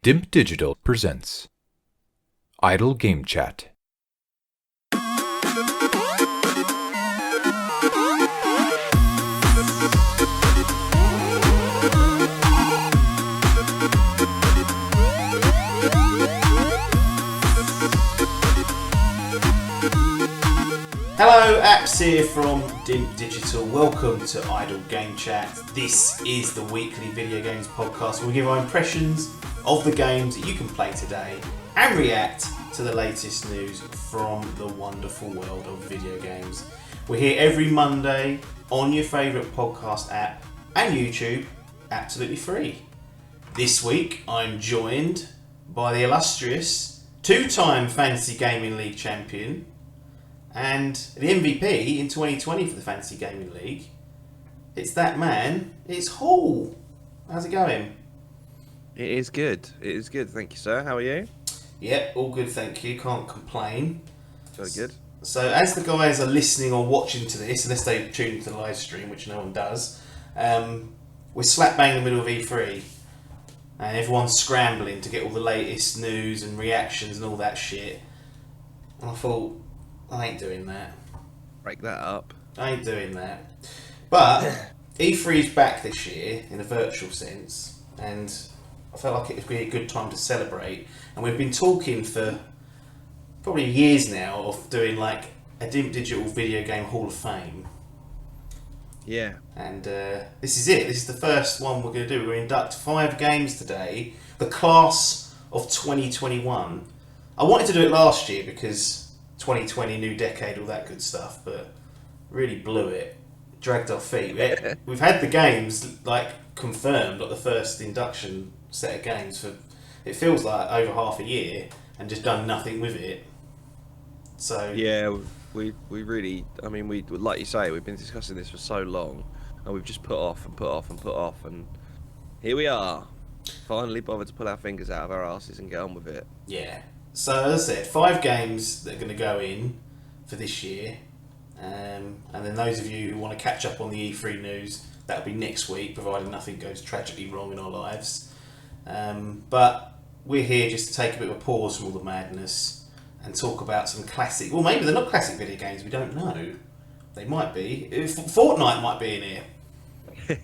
Dimp Digital presents Idle Game Chat. Hello, Apps here from Dimp Digital. Welcome to Idle Game Chat. This is the weekly video games podcast where we give our impressions of the games that you can play today and react to the latest news from the wonderful world of video games. We're here every Monday on your favourite podcast app and YouTube, absolutely free. This week I'm joined by the illustrious two-time Fantasy Gaming League champion and the MVP in 2020 for the Fantasy Gaming League. It's that man, it's Hall. How's it going? It is good. It is good. Thank you, sir. How are you? Yep, all good, thank you. Can't complain. Very good. So as the guys are listening or watching to this, unless they tune into the live stream, which no one does, we're slap bang in the middle of E3. And everyone's scrambling to get all the latest news and reactions and all that shit. And I thought, I ain't doing that. Break that up. I ain't doing that. But E3 is back this year in a virtual sense, and I felt like it would be a good time to celebrate. And we've been talking for probably years now of doing like a Dimp Digital Video Game Hall of Fame. Yeah. And this is it. This is the first one we're going to do. We're going to induct 5 games today. The class of 2021. I wanted to do it last year because 2020, new decade, all that good stuff, but really blew it. Dragged our feet. We've had the games like confirmed, like the first induction set of games for it feels like over half a year, and just done nothing with it. So yeah, we really, I mean, we like you say, we've been discussing this for so long, and we've just put off and put off and put off, and here we are, finally bothered to pull our fingers out of our asses and get on with it. Yeah. So as I said, 5 games that are going to go in for this year, and then those of you who want to catch up on the E3 news, that'll be next week, provided nothing goes tragically wrong in our lives. But we're here just to take a bit of a pause from all the madness and talk about some classic. Well, maybe they're not classic video games. We don't know. They might be. Fortnite might be in here.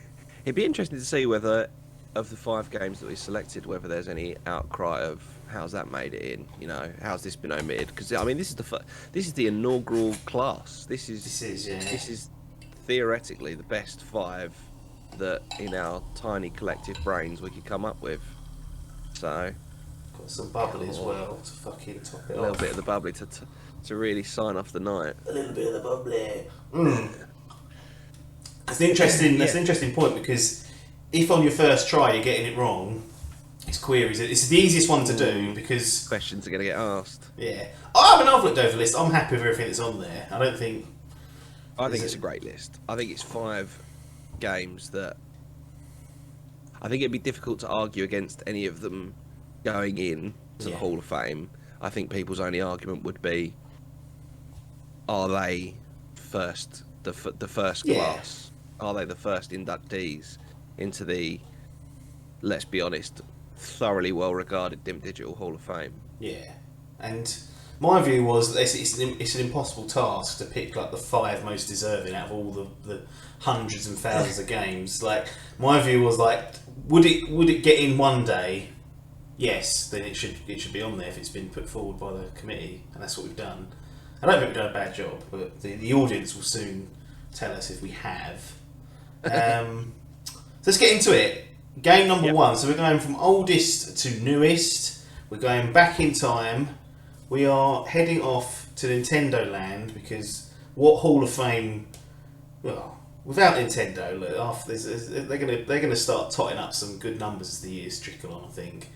It'd be interesting to see whether, of the 5 games that we selected, whether there's any outcry of how's that made it in? You know, how's this been omitted? Because I mean, this is the inaugural class. This is theoretically the best 5 that in our tiny collective brains we could come up with. So got some bubbly as well to fucking top it off. A little bit of the bubbly to really sign off the night. A little bit of the bubbly. That's an interesting point, because if on your first try you're getting it wrong, it's queries. It's the easiest one to do because questions are going to get asked. Yeah, I mean, I've looked over the list. I'm happy with everything that's on there. I think it's a great list. I think it's 5 games that I think it'd be difficult to argue against any of them going in to the Hall of Fame. I think people's only argument would be, are they the first class? Are they the first inductees into the, let's be honest, thoroughly well-regarded Dimp Digital Hall of Fame? Yeah, and my view was that it's an impossible task to pick like the 5 most deserving out of all the hundreds and thousands of games. Like, my view was like, would it get in one day? Yes, then it should be on there if it's been put forward by the committee, and that's what we've done. I don't think we've done a bad job, but the audience will soon tell us if we have. So let's get into it. Game number 1. So we're going from oldest to newest. We're going back in time. We are heading off to Nintendo land, because what Hall of Fame? Well, without Nintendo, they're gonna start totting up some good numbers as the years trickle on. I think,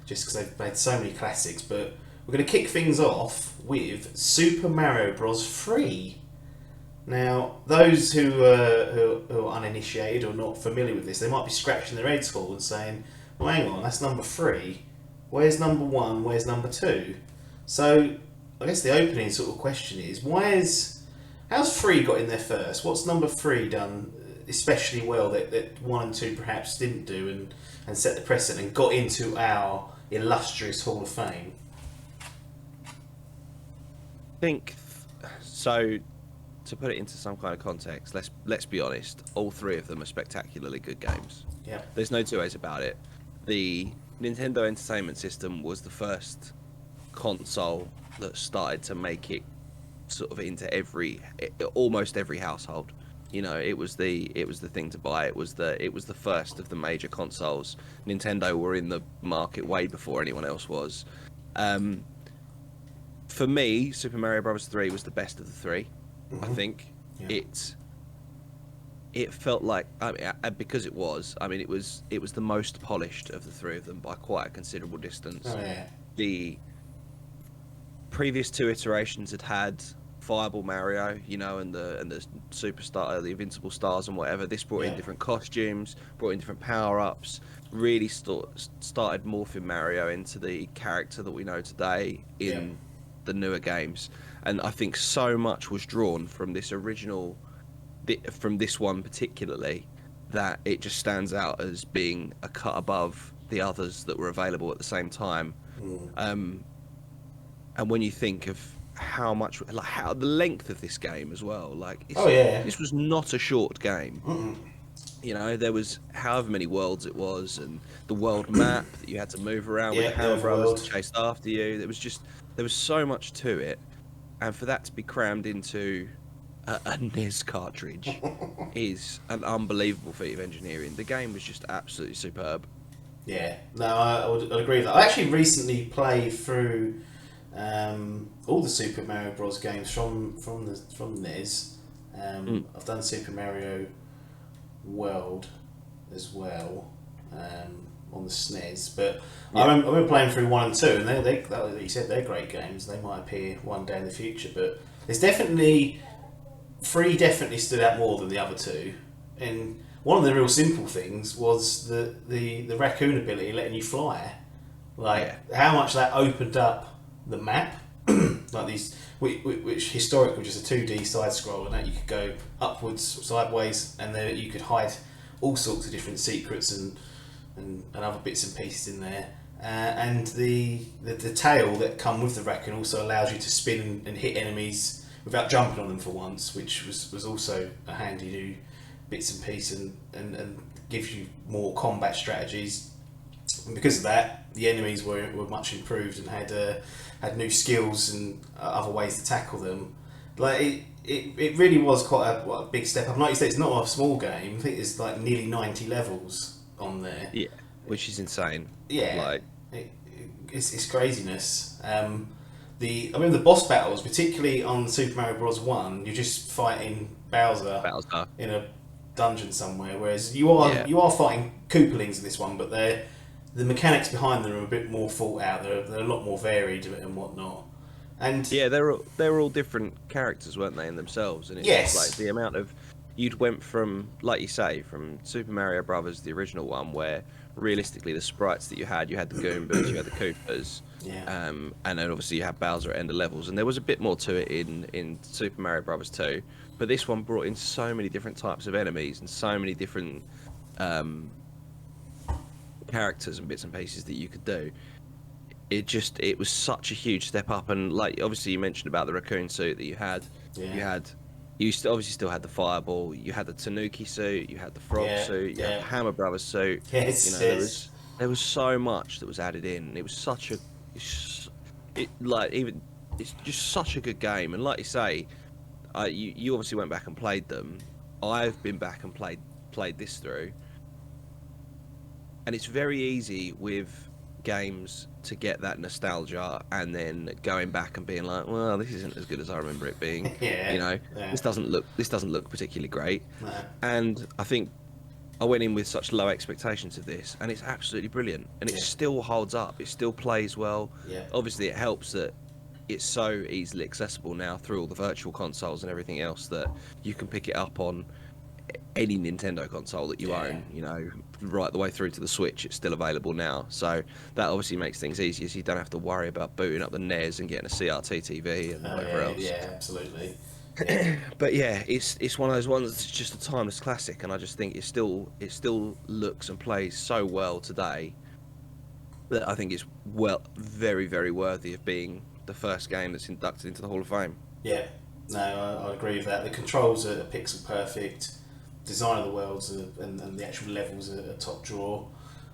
just because they've made so many classics. But we're going to kick things off with Super Mario Bros. 3. Now, those who are uninitiated or not familiar with this, they might be scratching their heads full and saying, well, hang on, that's number 3. Where's number 1? Where's number 2? So, I guess the opening sort of question is, how's 3 got in there first? What's number 3 done especially well that 1 and 2 perhaps didn't do and set the precedent and got into our illustrious Hall of Fame? Think so. To put it into some kind of context, let's be honest. All three of them are spectacularly good games. Yeah. There's no two ways about it. The Nintendo Entertainment System was the first console that started to make it sort of into almost every household. You know, it was the thing to buy. It was the first of the major consoles. Nintendo were in the market way before anyone else was. For me, Super Mario Bros. 3 was the best of the three. I think it felt like, I mean, because it was the most polished of the three of them by quite a considerable distance. Oh yeah. The previous two iterations had Fireball Mario, you know, and the superstar, the Invincible Stars and whatever. This brought in different costumes, brought in different power ups. Really started morphing Mario into the character that we know today in the newer games. And I think so much was drawn from this original, from this one particularly, that it just stands out as being a cut above the others that were available at the same time. And when you think of how much, like how the length of this game as well, like this was not a short game. You know, there was however many worlds it was, and the world map that you had to move around with the Hammer Brothers chased after you. There was so much to it, and for that to be crammed into a NES cartridge is an unbelievable feat of engineering. The game was just absolutely superb. Yeah, no, I would agree with that. I actually recently played through all the Super Mario Bros. Games from NES. I've done Super Mario World as well on the SNES, but I remember playing through 1 and 2, and they like you said, they're great games. They might appear one day in the future, but there's definitely 3 definitely stood out more than the other 2. And one of the real simple things was the raccoon ability letting you fly, how much that opened up the map. Like these, which historically was just a 2D side scroll, and that you could go upwards, sideways, and then you could hide all sorts of different secrets and other bits and pieces in there. And the tail that come with the raccoon also allows you to spin and hit enemies without jumping on them for once, which was also a handy new bits and pieces, and gives you more combat strategies. And because of that, the enemies were much improved and had new skills and other ways to tackle them. Like it really was quite a big step up. Like you said, it's not a small game. I think it's like nearly 90 levels on there. Yeah, which is insane. Yeah, it's craziness. I mean, the boss battles, particularly on Super Mario Bros. 1, you're just fighting Bowser in a dungeon somewhere, whereas you are fighting Koopalings in this one, but the mechanics behind them are a bit more thought out. They're a lot more varied and whatnot. And yeah, they were all different characters, weren't they, in themselves? And it's just like the amount of you'd went from, like you say, from Super Mario Brothers, the original one, where realistically the sprites that you had the Goombas, you had the Koopas, and then obviously you had Bowser at end of levels, and there was a bit more to it in Super Mario Brothers 2. But this one brought in so many different types of enemies and so many different characters and bits and pieces that you could do. It was such a huge step up, and like obviously you mentioned about the raccoon suit that you had. You obviously still had the fireball, you had the Tanuki suit, you had the frog suit, you had the Hammer Brothers suit. There was so much that was added in. It was such a it's just such a good game. And like you say, you obviously went back and played them. I've been back and played this through, and it's very easy with games to get that nostalgia and then going back and being like, well, this isn't as good as I remember it being. This doesn't look particularly great. No. And I think I went in with such low expectations of this, and it's absolutely brilliant, and it still holds up. It still plays well. Obviously it helps that it's so easily accessible now through all the virtual consoles and everything else that you can pick it up on any Nintendo console that you own, right the way through to the Switch. It's still available now, so that obviously makes things easier, so you don't have to worry about booting up the NES and getting a CRT TV and whatever else. Yeah, absolutely. But yeah, it's one of those ones that's just a timeless classic, and I just think it still looks and plays so well today. that I think is very, very worthy of being the first game that's inducted into the Hall of Fame. Yeah, no, I agree with that. The controls are pixel perfect, design of the worlds and the actual levels are top draw,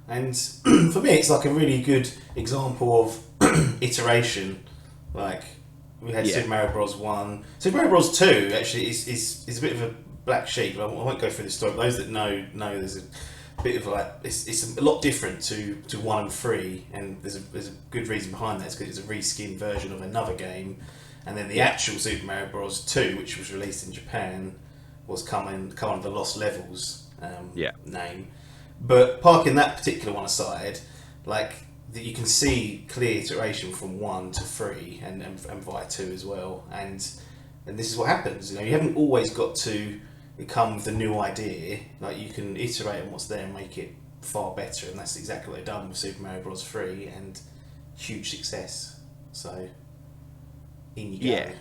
and for me, it's like a really good example of iteration. Like we had Yeah. Super Mario Bros. 1, Super Mario Bros. 2 actually is a bit of a black sheep. I won't go through the story. But those that know there's a bit of like it's a lot different to 1 and 3, and there's a good reason behind that. It's because it's a reskinned version of another game, and then the actual Super Mario Bros. 2, which was released in Japan, was come under the Lost Levels name. But parking that particular one aside, like that you can see clear iteration from 1 to 3 and via 2 as well, and this is what happens. You know, you haven't always got to come with a new idea. Like you can iterate on what's there and make it far better, and that's exactly what they've done with Super Mario Bros. 3, and huge success. So in you go. Yeah,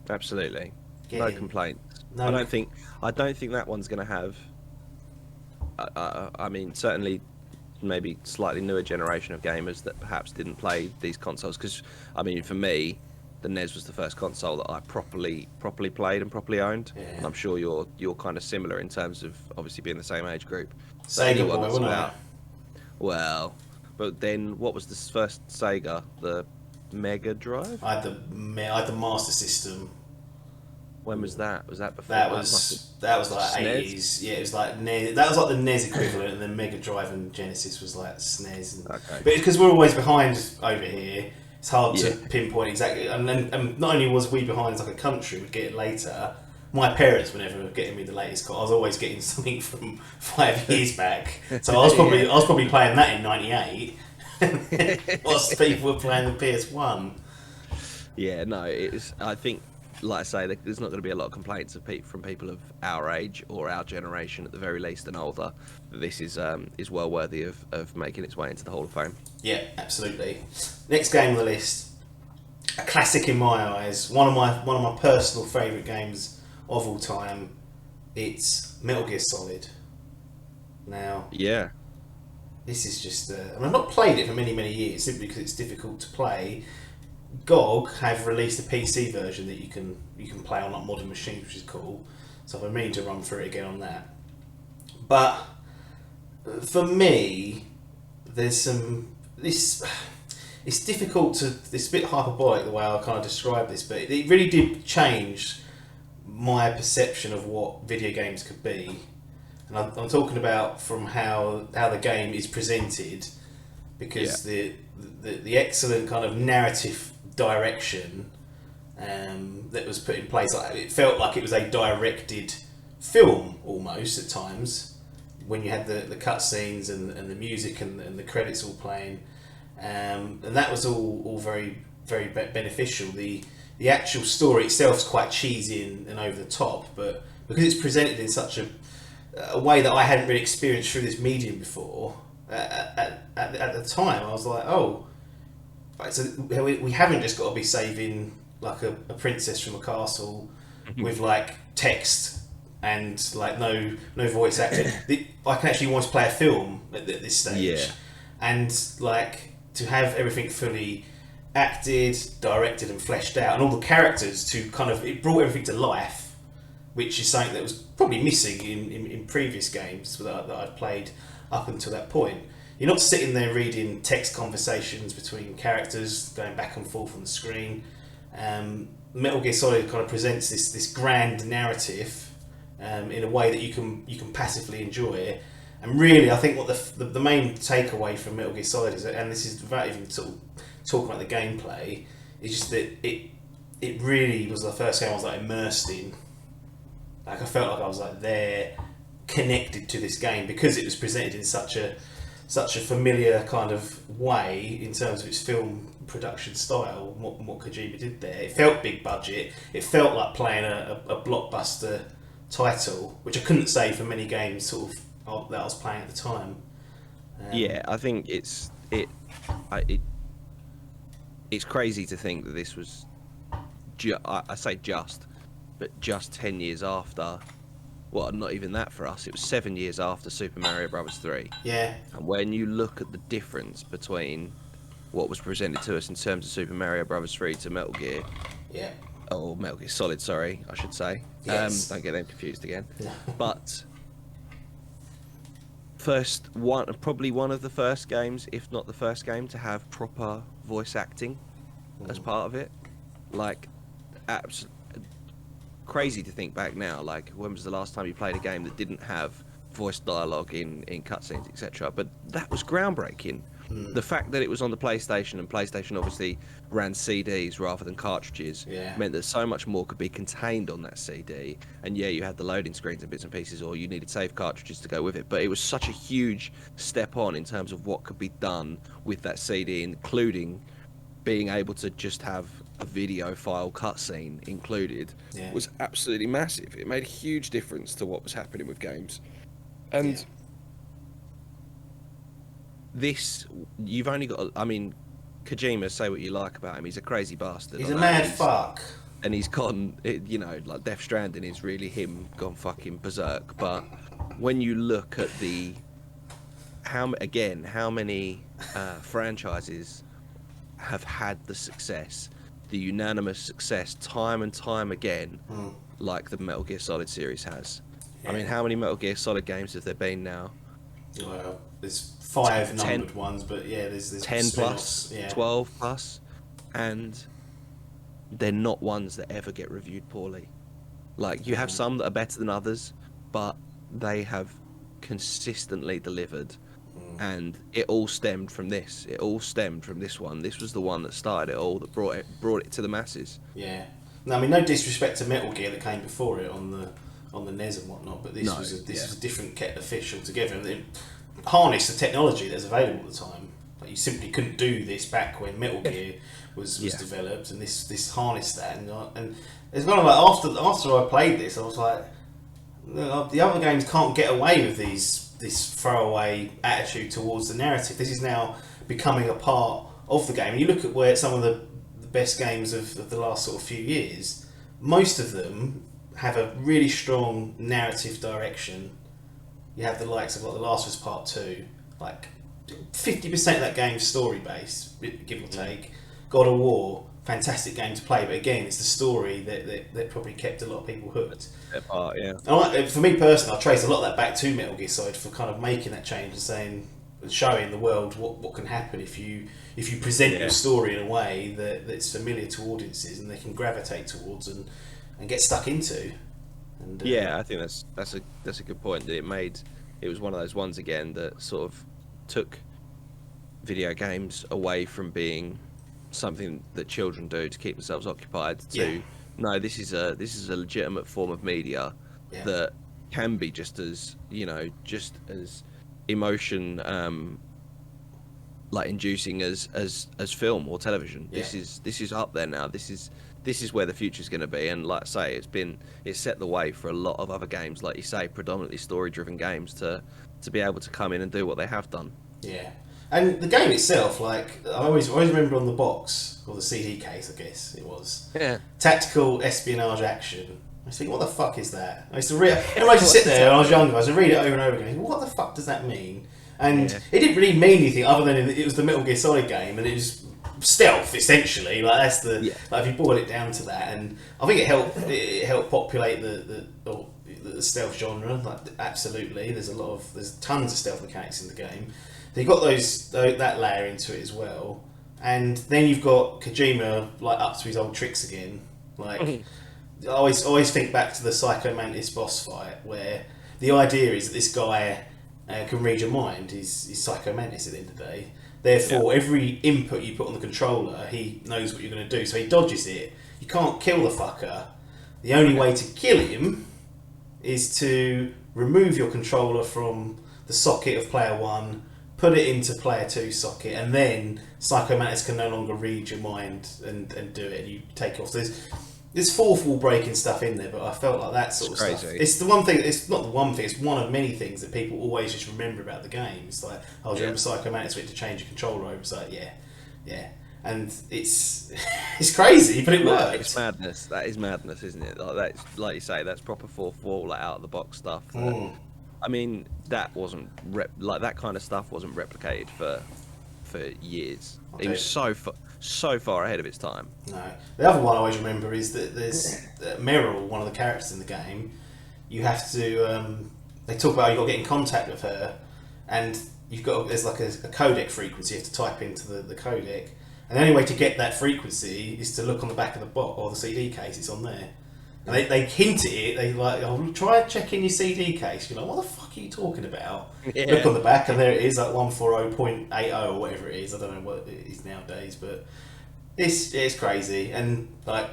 absolutely. No complaints. No, I don't think that one's going to have. I mean, certainly, maybe slightly newer generation of gamers that perhaps didn't play these consoles. Because I mean, for me, the NES was the first console that I properly played and properly owned. Yeah. And I'm sure you're kind of similar in terms of obviously being the same age group. Sega boy, wasn't I? Well, but then what was the first Sega? The Mega Drive? I had the Master System. When was that? Was that before? That was like SNES? 80s. Yeah, it was like NES. That was like the NES equivalent, and then Mega Drive and Genesis was like SNES. And, Okay. But because we're always behind over here, it's hard to Yeah. pinpoint exactly. And not only was we behind as like a country, we'd get it later. My parents were never getting me the latest car. I was always getting something from 5 years back. So I was probably playing that in '98. Whilst people were playing the PS1. Yeah, no, it's. I think, like I say, there's not going to be a lot of complaints from people of our age or our generation, at the very least, and older. That this is well worthy of making its way into the Hall of Fame. Yeah, absolutely. Next game on the list, a classic in my eyes. One of my personal favourite games of all time. It's Metal Gear Solid. Now, Yeah, this is just. I've not played it for many years simply because it's difficult to play. GOG have released a PC version that you can play on like modern machines, which is cool. So I've been meaning to run through it again on that. But for me, there's some this. It's difficult to. It's a bit hyperbolic the way I kind of describe this, but it really did change my perception of what video games could be. And I'm talking about from how the game is presented, because the excellent kind of narrative direction that was put in place, like, it felt like it was a directed film almost at times when you had the cutscenes and the music and the credits all playing, and that was all very beneficial. The actual story itself is quite cheesy and over the top, but because it's presented in such a way that I hadn't really experienced through this medium before, at the time I was like, oh, right, so we haven't just got to be saving like a princess from a castle with like text and like no voice acting. I can actually almost play a film at this stage, Yeah. and like to have everything fully acted, directed and fleshed out, and all the characters to kind of, it brought everything to life, which is something that was probably missing in previous games that I'd played up until that point. You're not sitting there reading text conversations between characters going back and forth on the screen. Metal Gear Solid kind of presents this grand narrative in a way that you can passively enjoy. And really, I think what the main takeaway from Metal Gear Solid is, and this is without even sort of talking about the gameplay, is just that it really was the first game I was like immersed in. Like I felt like I was like there, connected to this game because it was presented in such a familiar kind of way in terms of its film production style. What Kojima did there, it felt big budget. It felt like playing a blockbuster title, which I couldn't say for many games sort of that I was playing at the time. Yeah, I think it's crazy to think that this was I say just, but just 10 years after well, not even that for us. It was 7 years after Super Mario Bros. 3. Yeah. And when you look at the difference between what was presented to us in terms of Super Mario Bros. 3 to Metal Gear, Yeah. or Metal Gear Solid, sorry, I should say. Yes. Don't get them confused again. No. But probably one of the first games, if not the first game, to have proper voice acting as part of it. Like, crazy to think back now. Like, when was the last time you played a game that didn't have voice dialogue in cutscenes, etc.? But that was groundbreaking. The fact that it was on the PlayStation, and PlayStation obviously ran CDs rather than cartridges, meant that so much more could be contained on that CD. And yeah, you had the loading screens and bits and pieces, or you needed save cartridges to go with it. But it was such a huge step on in terms of what could be done with that CD, including being able to just have a video file cutscene included. Was absolutely massive. It made a huge difference to what was happening with games. And this, you've only got, I mean, Kojima, say what you like about him, he's a crazy bastard. He's a mad fuck. And he's gone, you know, like Death Stranding is really him gone fucking berserk. But when you look at how many franchises have had the success, the unanimous success, time and time again, like the Metal Gear Solid series has. I mean, how many Metal Gear Solid games have there been now? Well, there's 5 numbered ones, but yeah, there's 10 plus, 12 plus, and they're not ones that ever get reviewed poorly. Like, you have some that are better than others, but they have consistently delivered. And it all stemmed from this. It all stemmed from this one. This was the one that started it all, that brought it to the masses. Yeah. No, I mean, no disrespect to Metal Gear that came before it on the NES and whatnot, but this was a different kettle of fish altogether. And it harnessed the technology that was available at the time. Like, you simply couldn't do this back when Metal Gear was developed, and this harnessed that. And it's kind of like after I played this, I was like, the other games can't get away with this throwaway attitude towards the narrative. This is now becoming a part of the game. And you look at where some of the best games of the last sort of few years, most of them have a really strong narrative direction. You have the likes of like The Last of Us Part 2, like 50% of that game's story based, give or take. God of War, fantastic game to play, but again, it's the story that probably kept a lot of people hooked. And for me personally, I trace a lot of that back to Metal Gear Solid for kind of making that change and showing the world what can happen if you present your story in a way that's familiar to audiences and they can gravitate towards and get stuck into. And, I think that's a good point. That it was one of those ones again that sort of took video games away from being something that children do to keep themselves occupied to no, this is a legitimate form of media that can be just as emotion like inducing as film or television. This is up there now. This is where the future's going to be, and like I say, it's set the way for a lot of other games, like you say, predominantly story driven games to be able to come in and do what they have done. And the game itself, like, I always remember on the box, or the CD case, I guess it was. Tactical espionage action. I was thinking, what the fuck is that? I used to read. I used to sit there when I was younger. I used to read it over and over again. What the fuck does that mean? And it didn't really mean anything other than it was the Metal Gear Solid game, and it was stealth essentially. Like, that's the like, if you boil it down to that, and I think it helped populate the stealth genre. Like, absolutely, there's tons of stealth mechanics in the game. So you've got that layer into it as well, and then you've got Kojima like up to his old tricks again. Like, I always think back to the Psycho Mantis boss fight, where the idea is that this guy can read your mind. He's Psycho Mantis at the end of the day. Therefore, every input you put on the controller, he knows what you're going to do, so he dodges it. You can't kill the fucker. The only way to kill him is to remove your controller from the socket of player 1, put it into player 2 socket, and then Psycho Mantis can no longer read your mind and do it, and you take off. There's fourth wall breaking stuff in there, but I felt like that sort of stuff. It's the one thing. It's not the one thing. It's one of many things that people always just remember about the game. It's like, oh, do you remember Psycho Mantis went to change your controller over? It's like, yeah. and it's it's crazy, but it worked. It's madness. That is madness, isn't it? Like that's like you say, that's proper fourth wall, like out of the box stuff. I mean, that wasn't like that kind of stuff wasn't replicated for years. It was so far ahead of its time. No, the other one I always remember is that there's Meryl, one of the characters in the game. You have to. They talk about how you got to get in contact with her, and there's like a codec frequency you have to type into the codec, and the only way to get that frequency is to look on the back of the box or the CD case. It's on there. And they hint at it. They like, oh, try checking your CD case. You're like, what the fuck are you talking about? Yeah. Look on the back, and there it is, like 140.80 or whatever it is. I don't know what it is nowadays, but it's crazy. And like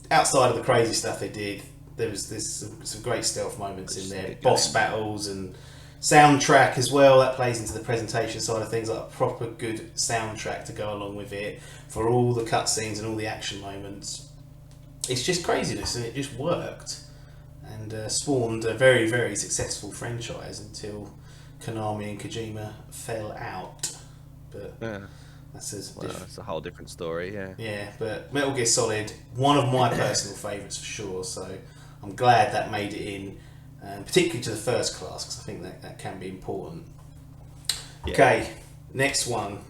outside of the crazy stuff they did, there's some great stealth moments in there, boss battles and soundtrack as well. That plays into the presentation side of things, like a proper good soundtrack to go along with it for all the cutscenes and all the action moments. It's just craziness, and it just worked, and spawned a very, very successful franchise until Konami and Kojima fell out. But that's a whole different story. Yeah, but Metal Gear Solid, one of my personal favourites for sure. So I'm glad that made it in, particularly to the first class, because I think that can be important. Yeah. Okay, next one.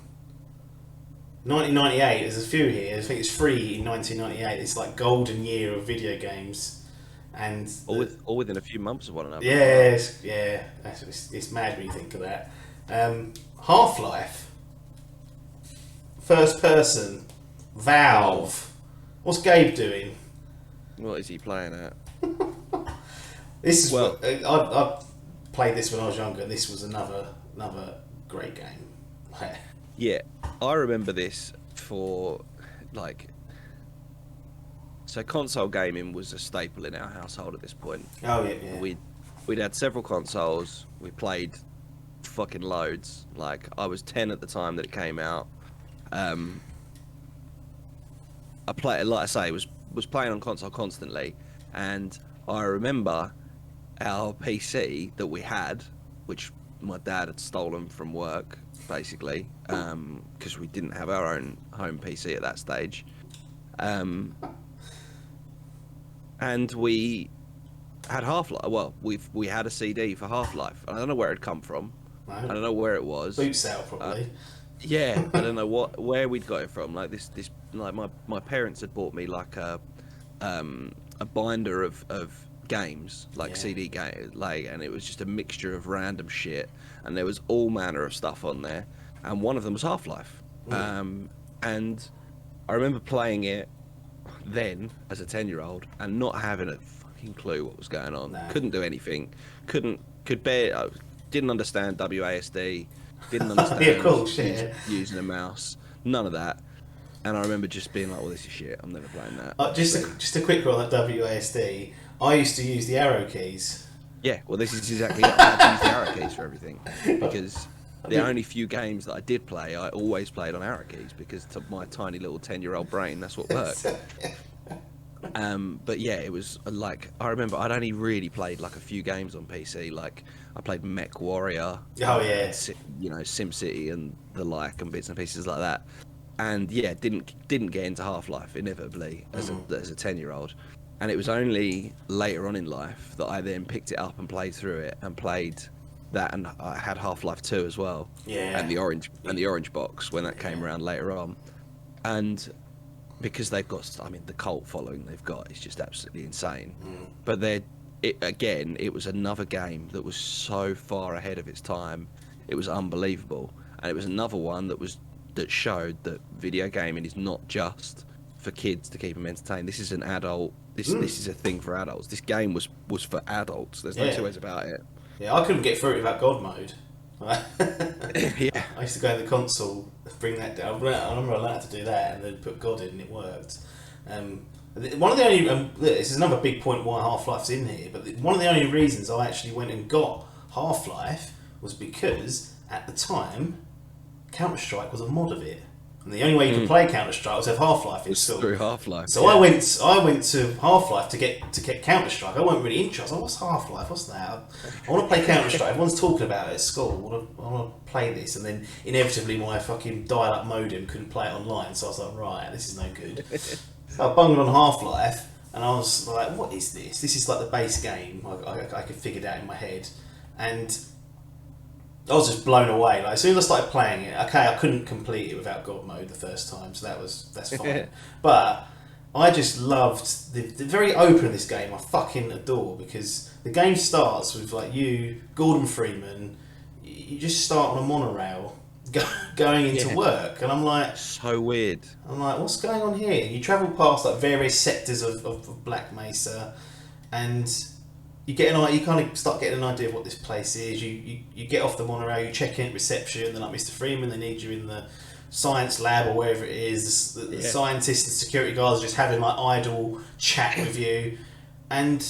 1998, there's a few here. I think it's free in 1998. It's like golden year of video games, and all within a few months of one another. Yes, yeah, it's mad when you think of that. Half-Life, first person, Valve. What's Gabe doing? What is he playing at? This is I played this when I was younger, and this was another great game. Yeah, I remember this so console gaming was a staple in our household at this point. Oh yeah. We'd had several consoles. We played fucking loads. Like I was 10 at the time that it came out. I played, like I say, was playing on console constantly, and I remember our PC that we had, which my dad had stolen from work, basically, because we didn't have our own home PC at that stage, and we had Half-Life. Well, we had a CD for Half-Life. I don't know where it'd come from. No. I don't know where it was. Boot sale, probably. Yeah, I don't know where we'd got it from. Like this like my parents had bought me like a binder of games, like CD game, like, and it was just a mixture of random shit, and there was all manner of stuff on there, and one of them was Half-Life. And I remember playing it then as a 10-year-old and not having a fucking clue what was going on. No. Couldn't do anything. Didn't understand WASD. Didn't understand using a mouse. None of that. And I remember just being like, well, this is shit. I'm never playing that. Just a quick one on that WASD. I used to use the arrow keys. Yeah, well, this is exactly what I used the arrow keys for everything. Because the only few games that I did play, I always played on arrow keys, because to my tiny little 10-year-old brain, that's what worked. But yeah, it was like, I remember I'd only really played like a few games on PC. Like I played Mech Warrior. Oh yeah. SimCity and the like, and bits and pieces like that. And yeah, didn't get into Half-Life inevitably as a 10-year-old. And it was only later on in life that I then picked it up and played through it, and played that, and I had Half-Life 2 as well. Yeah. And the orange box when that came around later on. And because they've got, the cult following they've got is just absolutely insane. But it was another game that was so far ahead of its time. It was unbelievable. And it was another one that showed that video gaming is not just for kids to keep them entertained. This is an adult. This is a thing for adults. This game was for adults. There's no two ways about it. Yeah, I couldn't get through it without God mode. Yeah. I used to go to the console, bring that down. I remember I learned to do that, and then put God in, and it worked. One of the only this is another big point why Half-Life's in here, but one of the only reasons I actually went and got Half-Life was because at the time Counter-Strike was a mod of it. And the only way you could play Counter-Strike was have Half-Life installed. Through Half-Life. So I went to Half-Life to get Counter-Strike. I wasn't really interested. I was like, what's Half-Life? What's that? I want to play Counter-Strike. Everyone's talking about it at school. I want to play this. And then inevitably my fucking dial-up modem couldn't play it online. So I was like, right, this is no good. So I bungled on Half-Life, and I was like, what is this? This is like the base game. I could figure it out in my head. And I was just blown away. Like, as soon as I started playing it, okay, I couldn't complete it without God mode the first time, so that's fine. But I just loved the very open of this game. I fucking adore, because the game starts with like you, Gordon Freeman. You just start on a monorail going into work, and I'm like, so weird. I'm like, what's going on here? You travel past like various sectors of Black Mesa, and you kind of start getting an idea of what this place is. You get off the monorail, you check in at reception. They're like, Mr. Freeman, they need you in the science lab or wherever it is. The scientists and security guards are just having like idle chat with you. And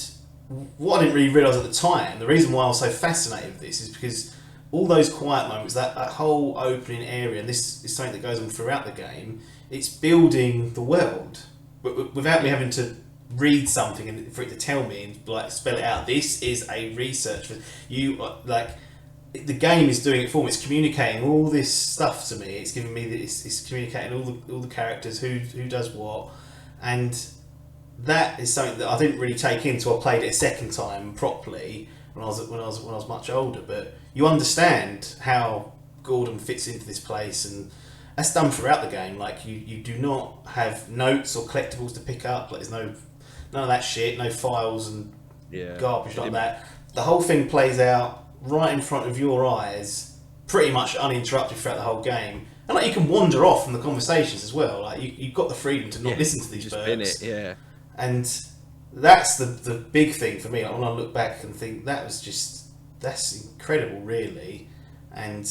what I didn't really realise at the time, the reason why I was so fascinated with this is because all those quiet moments, that whole opening area, and this is something that goes on throughout the game, it's building the world. But without me having to read something and for it to tell me and like spell it out, this is a research for you. Like, the game is doing it for me. It's communicating all this stuff to me. It's giving me it's communicating all the characters, who does what, and that is something that I didn't really take in until I played it a second time properly when I was much older. But you understand how Gordon fits into this place, and that's done throughout the game. Like, you do not have notes or collectibles to pick up. Like, there's none of that shit, no files and garbage like that. The whole thing plays out right in front of your eyes, pretty much uninterrupted throughout the whole game. And like, you can wander off from the conversations as well. Like, you've got the freedom to not listen to these birds. And that's the big thing for me. Like, when I look back and think, that's incredible, really. And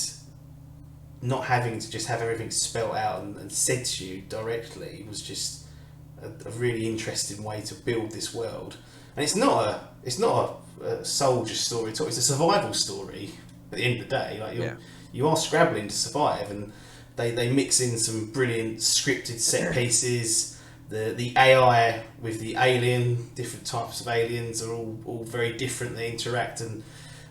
not having to just have everything spelt out and said to you directly was just a really interesting way to build this world. And it's not a soldier story at all. It's a survival story at the end of the day. Like, you are scrabbling to survive, and they mix in some brilliant scripted set pieces. The AI with the alien, different types of aliens are all very different. They interact and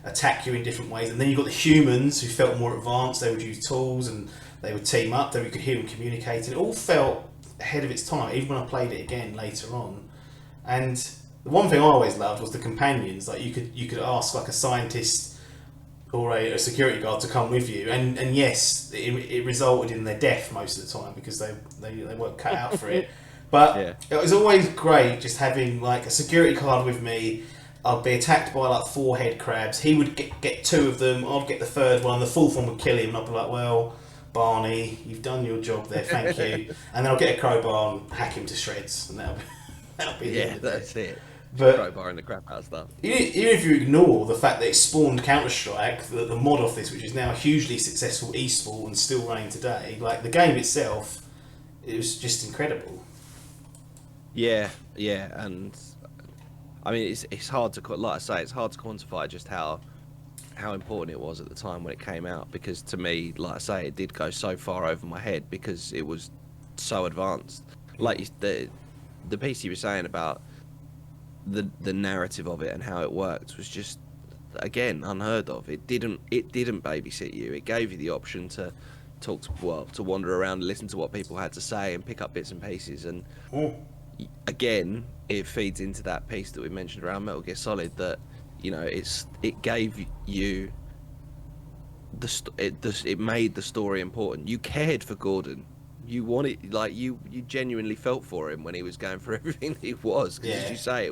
attack you in different ways. And then you've got the humans who felt more advanced. They would use tools and they would team up. Then we could hear them communicating. It all felt ahead of its time, even when I played it again later on. And the one thing I always loved was the companions. Like, you could ask like a scientist or a security guard to come with you, and yes, it resulted in their death most of the time because they weren't cut out for it. But it was always great just having like a security guard with me. I'd be attacked by like 4 head crabs. He would get 2 of them. I'd get the 3rd one. The 4th one would kill him, and I'd be like, well, Barney, you've done your job there, thank you. And then I'll get a crowbar and hack him to shreds, and that'll be the end of that's it. it. But crowbar and the crap out of stuff. Even if you ignore the fact that it spawned Counter-Strike, the mod of this, which is now a hugely successful esport and still running today, like the game itself, it was just incredible. Yeah, and I mean, it's hard to, like I say, it's hard to quantify just how important it was at the time when it came out, because to me, like I say, it did go so far over my head because it was so advanced. Like the piece you were saying about the narrative of it and how it worked was just, again, unheard of. It didn't babysit you. It gave you the option to to wander around and listen to what people had to say and pick up bits and pieces. And again, it feeds into that piece that we mentioned around Metal Gear Solid, that, you know, it gave you it made the story important. You cared for Gordon. You wanted, like, you genuinely felt for him when he was going through everything that he was, because as you say,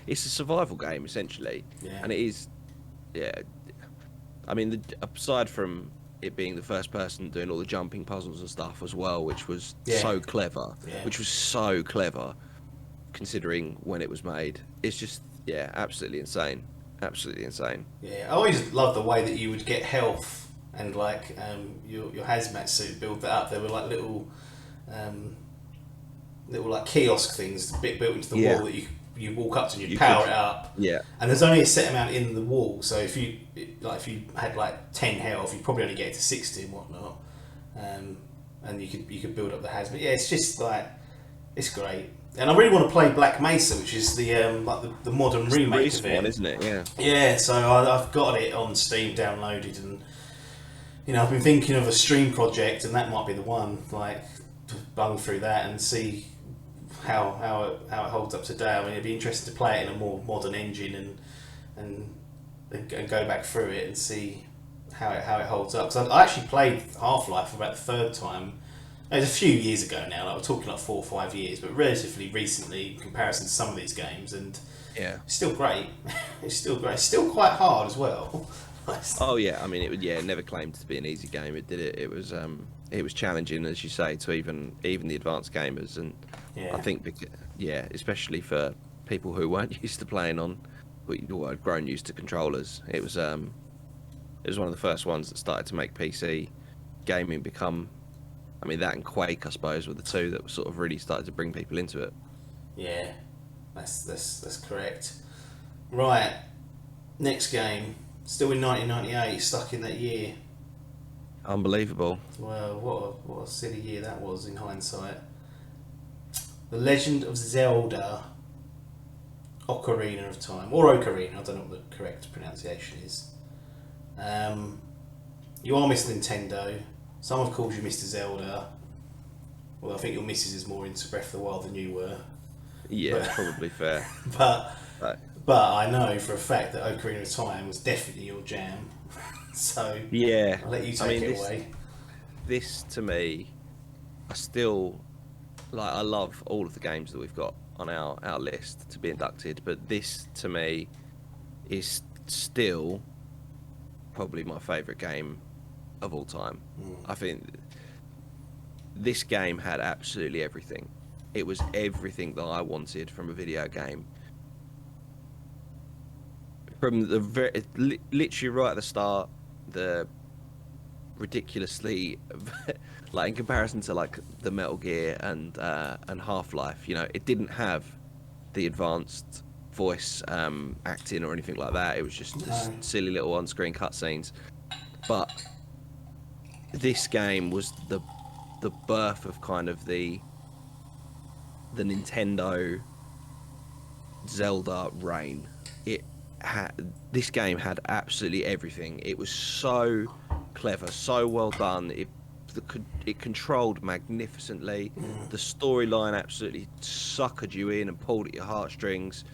it's a survival game essentially, and it is. I mean, aside from it being the first person doing all the jumping puzzles and stuff as well, which was so clever, considering when it was made. It's just absolutely insane. Yeah, I always loved the way that you would get health and like your hazmat suit, build that up. There were like little like kiosk things built into the wall that you walk up to and you power it up. Yeah. And there's only a set amount in the wall, so if you had like 10 health, you'd probably only get it to 60 and whatnot. And and you could build up the hazmat. Yeah, it's just like it's great. And I really want to play Black Mesa, which is the the modern remake of it, isn't it? Yeah. Yeah, so I've got it on Steam downloaded, and I've been thinking of a stream project, and that might be the one. Like, to bung through that and see how it holds up today. I mean, it'd be interesting to play it in a more modern engine and go back through it and see how it holds up. Because I actually played Half-Life for about the third time. It was a few years ago now. Like, we're talking like 4 or 5 years, but relatively recently in comparison to some of these games, and Yeah. it's still great. It's still great. It's still quite hard as well. Oh yeah, I mean it never claimed to be an easy game. It did it. It was challenging, as you say, to even the advanced gamers, and Yeah. I think especially for people who weren't used to playing on, or had grown used to controllers. It was one of the first ones that started to make PC gaming become. I mean, that and Quake, I suppose, were the two that sort of really started to bring people into it. Yeah, that's correct. Right, next game, still in 1998, stuck in that year. Unbelievable. Well, what a silly year that was in hindsight. The Legend of Zelda Ocarina of Time, or Ocarina, I don't know what the correct pronunciation is. You are Miss Nintendo. Some have called you Mr. Zelda. Well, I think your missus is more into Breath of the Wild than you were. Yeah, But- probably fair. But Right. I know for a fact that Ocarina of Time was definitely your jam. So Yeah, I'll let you I take mean, it away. This to me, I still I love all of the games that we've got on our list to be inducted, but this to me is still probably my favourite game of all time. I think this game had absolutely everything. It was everything that I wanted from a video game. From the literally right at the start, the ridiculously like in comparison to like the Metal Gear and Half-Life, it didn't have the advanced voice acting or anything like that. It was just silly little on-screen cutscenes. But this game was the birth of kind of the Nintendo Zelda reign. This game had absolutely everything. It was so clever, so well done. It controlled magnificently. The storyline absolutely suckered you in and pulled at your heartstrings.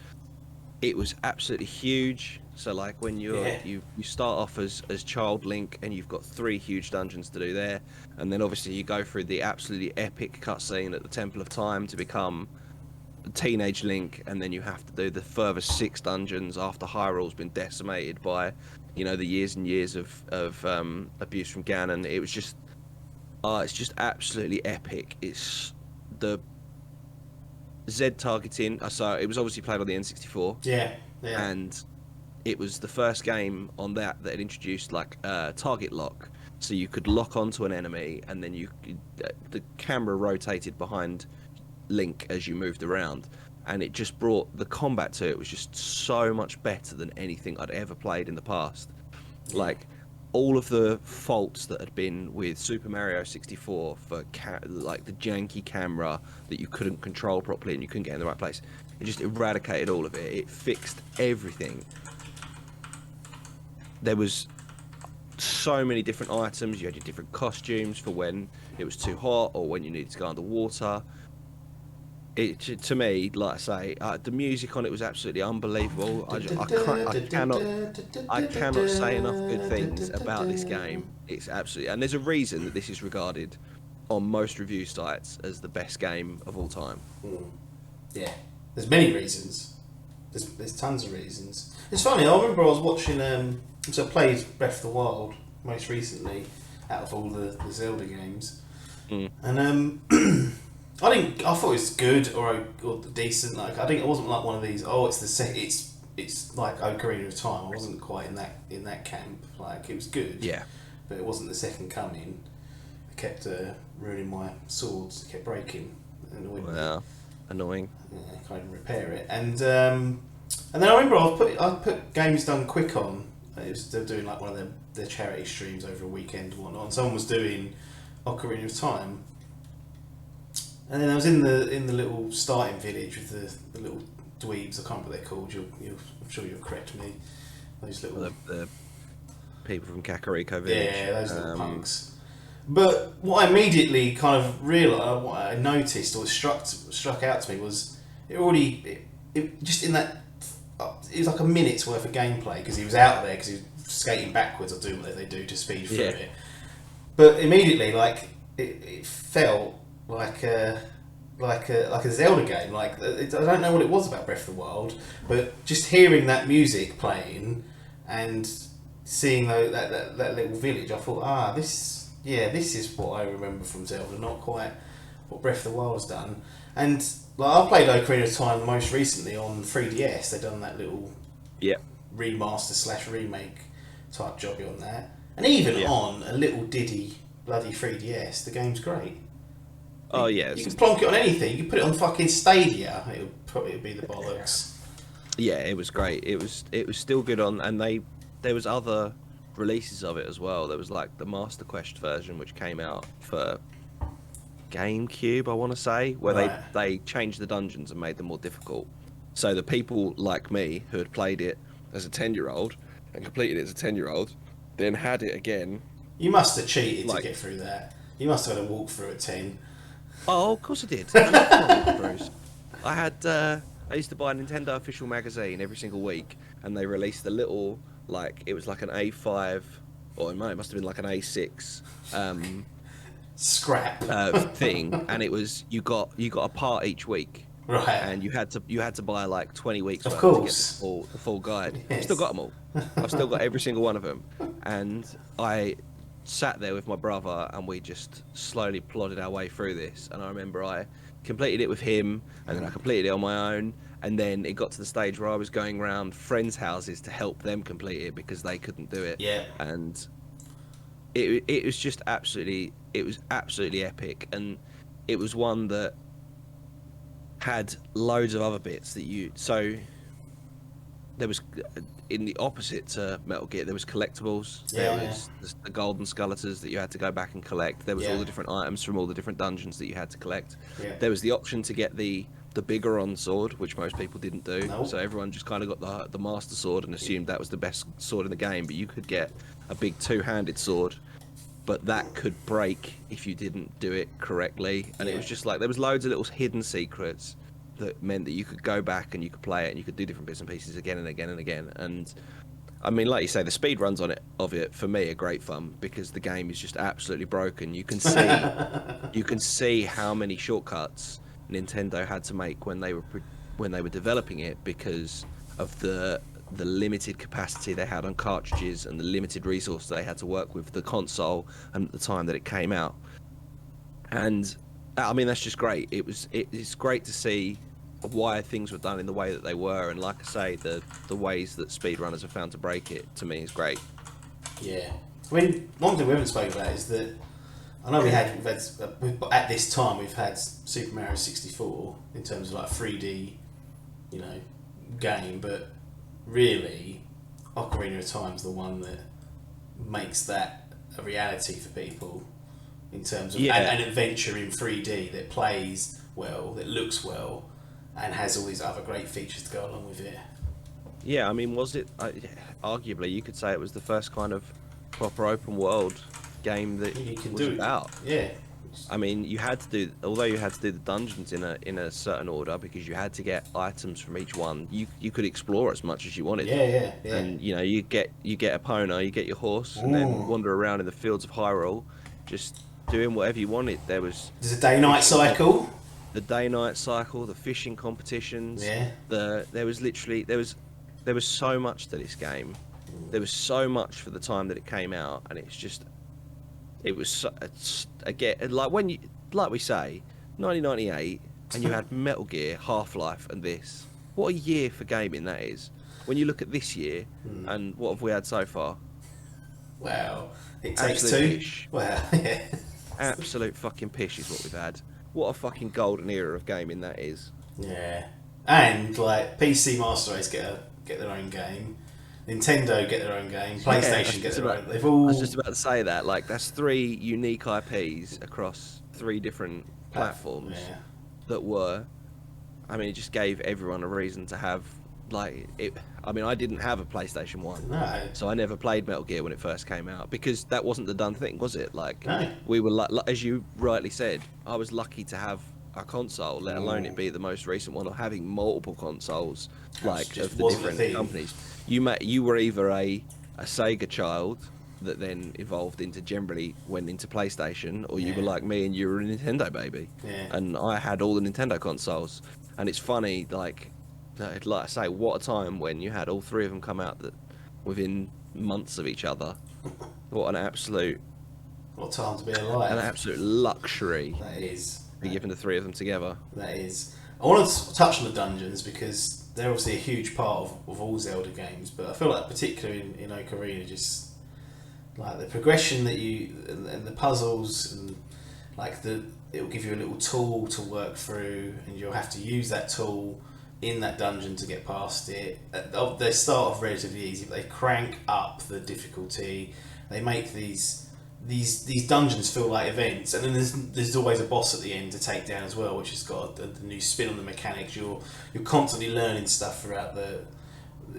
It was absolutely huge. So like when you start off as Child Link, and you've got 3 huge dungeons to do there, and then obviously you go through the absolutely epic cutscene at the Temple of Time to become Teenage Link, and then you have to do the further 6 dungeons after Hyrule's been decimated by the years and years of abuse from Ganon. It was just it's just absolutely epic. It's the Z targeting, so it was obviously played on the N64. Yeah. And it was the first game on that had introduced like target lock, so you could lock onto an enemy, and then the camera rotated behind Link as you moved around, and it just brought the combat to it was just so much better than anything I'd ever played in the past. Like all of the faults that had been with Super Mario 64 for like the janky camera that you couldn't control properly and you couldn't get in the right place, it just eradicated all of it. It fixed everything. There was so many different items. You had your different costumes for when it was too hot or when you needed to go underwater. To me, like I say, the music on it was absolutely unbelievable. I cannot say enough good things about this game. It's absolutely, and there's a reason that this is regarded on most review sites as the best game of all time. Yeah, there's many reasons. There's tons of reasons. It's funny. I remember I was watching. So I played Breath of the Wild most recently out of all the Zelda games, and I thought it was good or decent. Like I think it wasn't like one of these. Oh, it's like Ocarina of Time. I wasn't quite in that camp. Like it was good. Yeah, but it wasn't the second coming. It kept ruining my swords. It kept breaking. well, annoying. Yeah, I can't even repair it. And then I remember I put Games Done Quick on. They're doing like one of their charity streams over a weekend and whatnot. And someone was doing Ocarina of Time. And then I was in the little starting village with the little dweebs. I can't remember what they're called. I'm sure you'll correct me. Those little The people from Kakariko Village. yeah, those little punks. But what I immediately kind of realised, what I noticed or struck out to me was it just in that it was like a minute's worth of gameplay because he was out there because he was skating backwards or doing whatever they do to speed through it. But immediately, like it felt like a Zelda game. Like I don't know what it was about Breath of the Wild, but just hearing that music playing and seeing that little village, I thought, this is what I remember from Zelda, not quite what Breath of the Wild has done. And like I played Ocarina of Time most recently on 3DS. They've done that little remaster / remake type job on that, and even on a little diddy bloody 3DS, the game's great. Oh yeah, you can plonk it on anything. You can put it on fucking Stadia. It'll probably be the bollocks. Yeah, it was great. It was still good on, and there was other releases of it as well. There was like the Master Quest version, which came out for GameCube, I want to say, where they changed the dungeons and made them more difficult. So the people like me who had played it as a 10-year-old and completed it as a 10-year-old, then had it again. You must have cheated to get through that. You must have had a walkthrough at 10. Oh, of course I did. I used to buy a Nintendo official magazine every single week, and they released a little, like, it was like an A5, or it must have been like an A6 scrap thing, and it was you got a part each week, right? And you had to buy like 20 weeks of worth course to get the full guide. Yes. I've still got them all. I've still got every single one of them, and I sat there with my brother and we just slowly plodded our way through this. And I remember I completed it with him, and then I completed it on my own, and then it got to the stage where I was going around friends' houses to help them complete it because they couldn't do it. Yeah. And it was just absolutely epic, and it was one that had loads of other bits that there was, in the opposite to Metal Gear, there was collectibles. There was the golden skeletons that you had to go back and collect. There was all the different items from all the different dungeons that you had to collect. There was the option to get the Bigoron sword, which most people didn't do. Nope. So everyone just kind of got the Master Sword and assumed that was the best sword in the game. But you could get a big two-handed sword, but that could break if you didn't do it correctly. And it was just like, there was loads of little hidden secrets that meant that you could go back and you could play it and you could do different bits and pieces again and again and again. And I mean, like you say, the speed runs of it for me are great fun because the game is just absolutely broken. You can see how many shortcuts Nintendo had to make when they were developing it because of the limited capacity they had on cartridges and the limited resources they had to work with the console and at the time that it came out. And I mean, that's just great. It's great to see why things were done in the way that they were, and like I say, the ways that speedrunners have found to break it, to me, is great. Yeah, I mean, one thing we haven't spoken about is that I know we've had at this time we've had Super Mario 64 in terms of like 3D, game, but really, Ocarina of Time's the one that makes that a reality for people in terms of an adventure in 3D that plays well, that looks well, and has all these other great features to go along with it. Yeah, I mean, was it? Arguably, you could say it was the first kind of proper open world game that was about. Yeah. I mean, you had to do the dungeons in a certain order because you had to get items from each one. You could explore as much as you wanted. Yeah. And you get a Epona, you get your horse, and then wander around in the fields of Hyrule, just doing whatever you wanted. There's a day-night cycle. The day-night cycle, the fishing competitions. Yeah. There was so much to this game. There was so much for the time that it came out, and it was again like we say, 1998, and you had Metal Gear, Half-Life, and this. What a year for gaming that is. When you look at this year, and what have we had so far? Wow, it takes Absolute two. Pish. Wow, yeah. Absolute fucking pish is what we've had. What a fucking golden era of gaming that is. Yeah, and like PC Master Race get their own game. Nintendo get their own game. PlayStation get their own. They've all. I was just about to say that. Like, that's 3 unique IPs across 3 different platforms Yeah. that were, I mean, it just gave everyone a reason to have, like, it. I mean, I didn't have a PlayStation 1, No. so I never played Metal Gear when it first came out, because that wasn't the done thing, was it? Like, No. we were, like, as you rightly said, I was lucky to have a console, let alone it be the most recent one, or having multiple consoles, like, just of the wasn't a different thing. companies. You were either a Sega child that then evolved into, generally went into PlayStation, or you were like me and you were a Nintendo baby. Yeah. And I had all the Nintendo consoles. And it's funny, like I say, what a time when you had all 3 of them come out that within months of each other. What an absolute time to be alive. an absolute luxury That is. to be given the 3 of them together. That is. I want to touch on the dungeons because they're obviously a huge part of all Zelda games, but I feel like particularly in Ocarina, just like the progression that and the puzzles, and like it will give you a little tool to work through, and you'll have to use that tool in that dungeon to get past it. They start off relatively easy, but they crank up the difficulty. They make these dungeons feel like events, and then there's always a boss at the end to take down as well, which has got a new spin on the mechanics. You're constantly learning stuff throughout the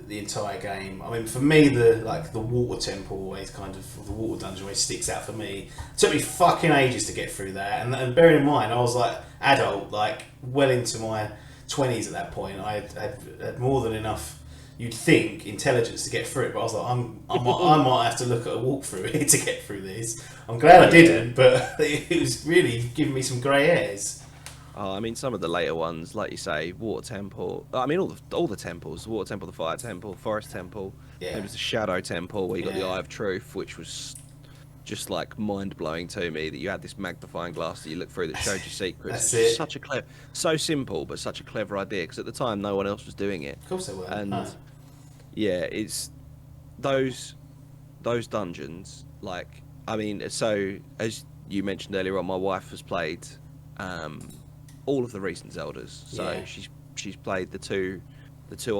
entire game. I mean, for me, the water temple always the water dungeon always sticks out for me. It took me fucking ages to get through that, and bearing in mind I was like adult, like well into my 20s at that point. I had more than enough, you'd think, intelligence to get through it, but I was like, I might have to look at a walkthrough here to get through this. I'm glad I didn't, but it was really giving me some grey hairs. I mean, some of the later ones, like you say, Water Temple. I mean, all the temples: Water Temple, the Fire Temple, Forest Temple. Yeah. There was the Shadow Temple where you got the Yeah. Eye of Truth, which was just like mind blowing to me. That you had this magnifying glass that you look through that showed you secrets. That's It's it. such a so simple, but such a clever idea, because at the time no one else was doing it. Of course they were. And No. yeah, it's those dungeons. Like, I mean, so as you mentioned earlier on, my wife has played all of the recent Zeldas. So Yeah. she's played the two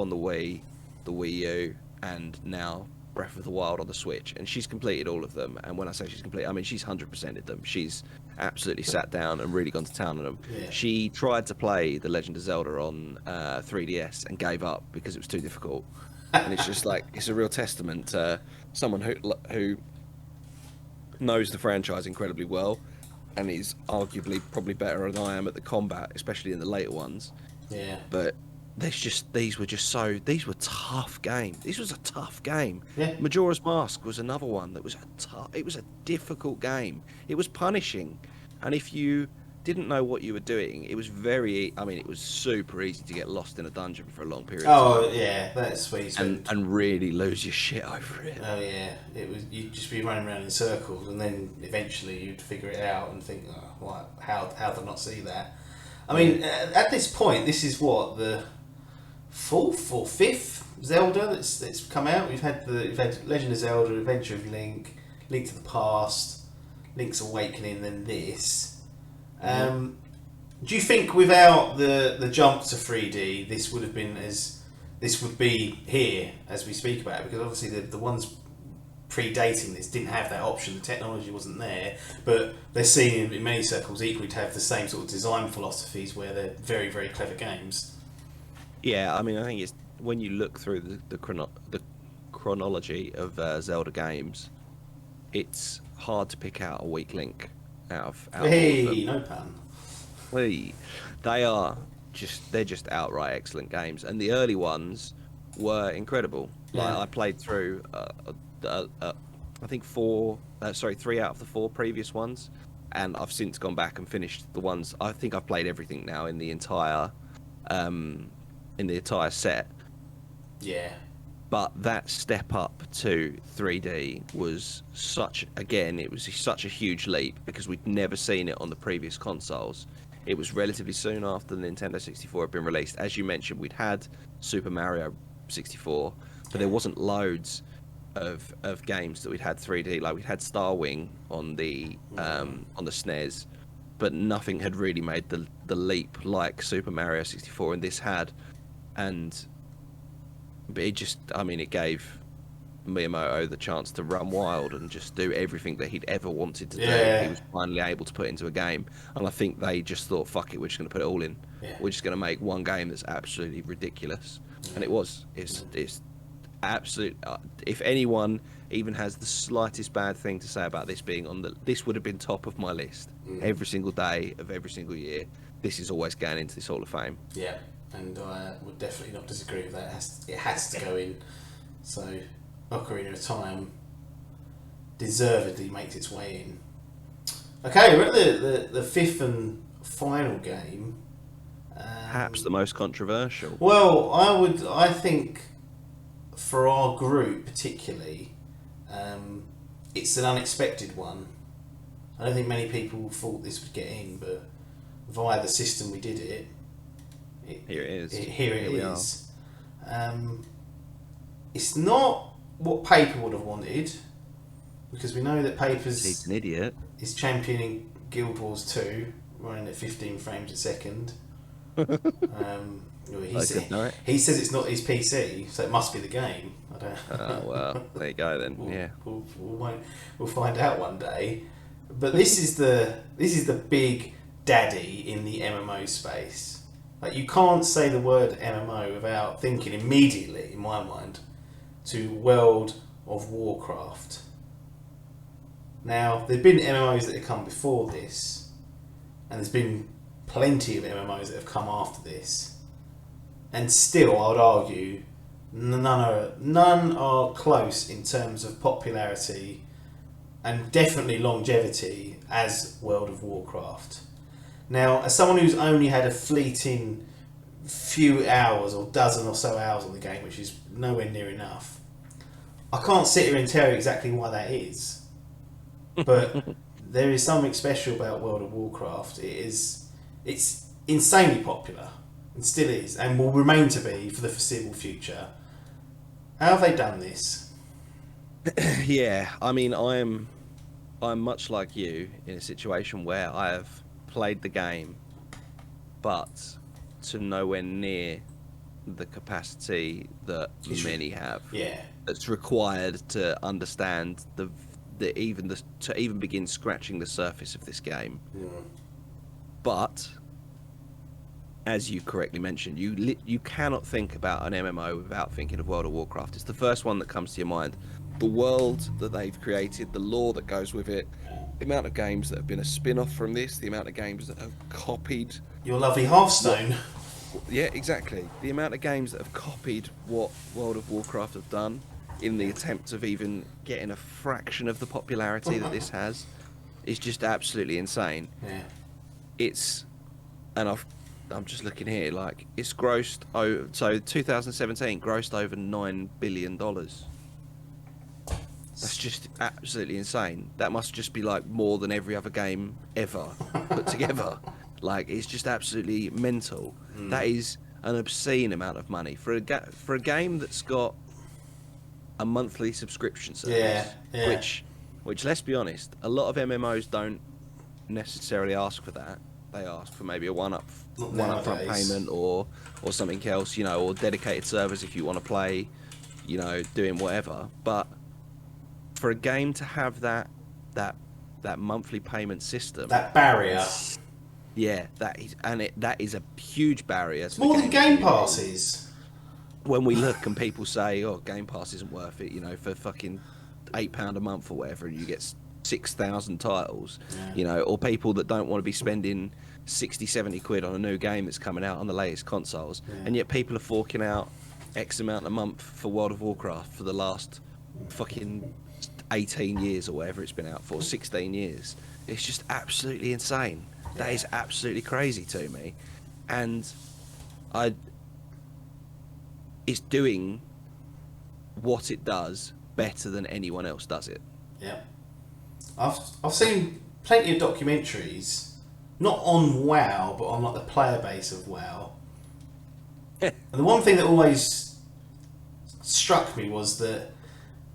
on the Wii, the Wii U, and now Breath of the Wild on the Switch, and she's completed all of them. And when I say she's completed, I mean she's 100%ed them. She's absolutely sat down and really gone to town on them. Yeah. She tried to play The Legend of Zelda on 3DS and gave up because it was too difficult. And it's just like, it's a real testament to someone who knows the franchise incredibly well, and is arguably probably better than I am at the combat, especially in the later ones. Yeah. But these were tough games. This was a tough game. Yeah. Majora's Mask was another one that was it was a difficult game. It was punishing, and if you didn't know what you were doing, it was it was super easy to get lost in a dungeon for a long period of time. Oh yeah, that's where you spend. And really lose your shit over it. Oh yeah, you'd just be running around in circles, and then eventually you'd figure it out and think, oh, what? How did I not see that? I mean, at this point, this is what, the 4th or 5th Zelda that's come out. We've had Legend of Zelda, Adventure of Link, Link to the Past, Link's Awakening, then this. Do you think without the jump to 3D, this would be here as we speak about it? Because obviously the ones predating this didn't have that option. The technology wasn't there, but they're seen in many circles equally to have the same sort of design philosophies, where they're very, very clever games. Yeah, I mean, I think it's when you look through the chronology of Zelda games, it's hard to pick out a weak link out of all of them. No pun. They're just outright excellent games, and the early ones were incredible. Like, Yeah. I played through I think 3 out of the 4 previous ones, and I've since gone back and finished the ones. I think I've played everything now in the entire set. Yeah. But that step up to 3D was such a huge leap, because we'd never seen it on the previous consoles. It was relatively soon after the Nintendo 64 had been released. As you mentioned, we'd had Super Mario 64, but there wasn't loads of games that we'd had 3D. Like, we'd had Star Wing on the SNES, but nothing had really made the leap like Super Mario 64, and this had. And it just, I mean, it gave Miyamoto the chance to run wild and just do everything that he'd ever wanted to do. Yeah. He was finally able to put into a game, and I think they just thought, "Fuck it, we're just going to put it all in. Yeah. We're just going to make one game that's absolutely ridiculous." And it was. It's absolute. If anyone even has the slightest bad thing to say about this being on this would have been top of my list every single day of every single year. This is always going into this Hall of Fame. Yeah, and I would definitely not disagree with that. It has to go in. So, Ocarina of Time deservedly makes its way in. Okay, we're at the fifth and final game. Perhaps the most controversial. Well, I think for our group particularly, it's an unexpected one. I don't think many people thought this would get in, but via the system we did it. Here it is. Here it we is. It's not what Paper would have wanted, because we know that Paper's He's an idiot. is championing Guild Wars 2, running at 15 frames a second. He says it's not his PC, so it must be the game. I don't. Oh well, there you go then. Yeah. We'll find out one day. But this is the big daddy in the MMO space. Like, you can't say the word MMO without thinking immediately, in my mind, to World of Warcraft. Now, there've been MMOs that have come before this, and there's been plenty of MMOs that have come after this, and still, I would argue, none are close in terms of popularity and definitely longevity as World of Warcraft. Now, as someone who's only had a fleeting few hours or dozen or so hours on the game, which is nowhere near enough, I can't sit here and tell you exactly why that is. But there is something special about World of Warcraft. It's insanely popular. It still is, and will remain to be for the foreseeable future. How have they done this? Yeah, I mean, I'm much like you in a situation where I have played the game, but to nowhere near the capacity that many have. Yeah. That's required to understand to even begin scratching the surface of this game. Yeah. But as you correctly mentioned, you cannot think about an MMO without thinking of World of Warcraft. It's the first one that comes to your mind. The world that they've created, the lore that goes with it, the amount of games that have been a spin-off from this, the amount of games that have copied Your lovely Hearthstone. Yeah, exactly. The amount of games that have copied what World of Warcraft have done in the attempt of even getting a fraction of the popularity that this has is just absolutely insane. Yeah. I'm just looking here, like, it's grossed, so 2017 grossed over $9 billion. That's just absolutely insane. That must just be like more than every other game ever put together. Like, it's just absolutely mental. That is an obscene amount of money for a game that's got a monthly subscription service. Yeah. Which let's be honest, a lot of MMOs don't necessarily ask for that. They ask for maybe a one upfront payment or something else, or dedicated servers if you want to play, doing whatever. But for a game to have that monthly payment system, that barrier. Yeah, that is a huge barrier. It's more than Game Pass is. When we look and people say, "Oh, Game Pass isn't worth it," for fucking £8 a month or whatever, and you get 6,000 titles, or people that don't want to be spending 60-70 quid on a new game that's coming out on the latest consoles, and yet people are forking out X amount a month for World of Warcraft for the last fucking 18 years or whatever it's been out for, 16 years. It's just absolutely insane. That is absolutely crazy to me, and it's doing what it does better than anyone else does it. Yeah, I've seen plenty of documentaries, not on WoW, but on like the player base of WoW. And the one thing that always struck me was that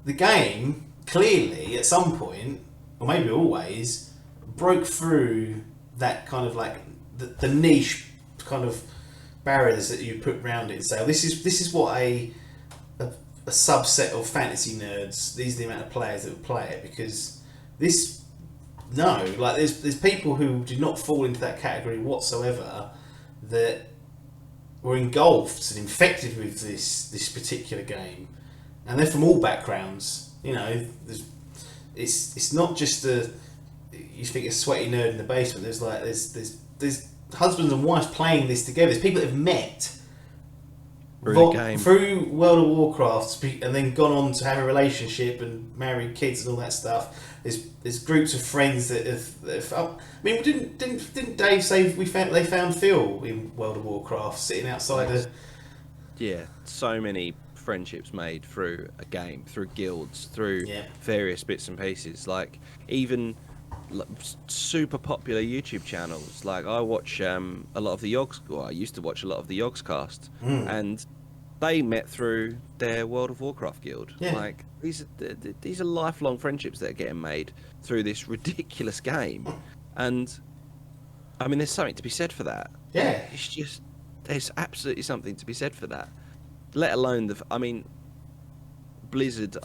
the game clearly, at some point, or maybe always, broke through that kind of like the niche kind of barriers that you put around it and say, oh, this is what a a subset of fantasy nerds. These are the amount of players that would play it, because this, no, like there's people who do not fall into that category whatsoever that were engulfed and infected with this particular game, and they're from all backgrounds. You know, it's not just you think a sweaty nerd in the basement. There's husbands and wives playing this together. There's people that have met through World of Warcraft and then gone on to have a relationship and married kids and all that stuff. There's groups of friends that have I mean, didn't Dave say they found Phil in World of Warcraft sitting outside Yeah, so many friendships made through a game, through guilds, through various bits and pieces. Like even super popular YouTube channels. Like I watch a lot of the Yogs. Well, I used to watch a lot of the Yogs cast, and they met through their World of Warcraft guild. Yeah. Like these are lifelong friendships that are getting made through this ridiculous game, and I mean, there's something to be said for that. Yeah, It's just there's absolutely something to be said for that. Let alone I mean, Blizzard.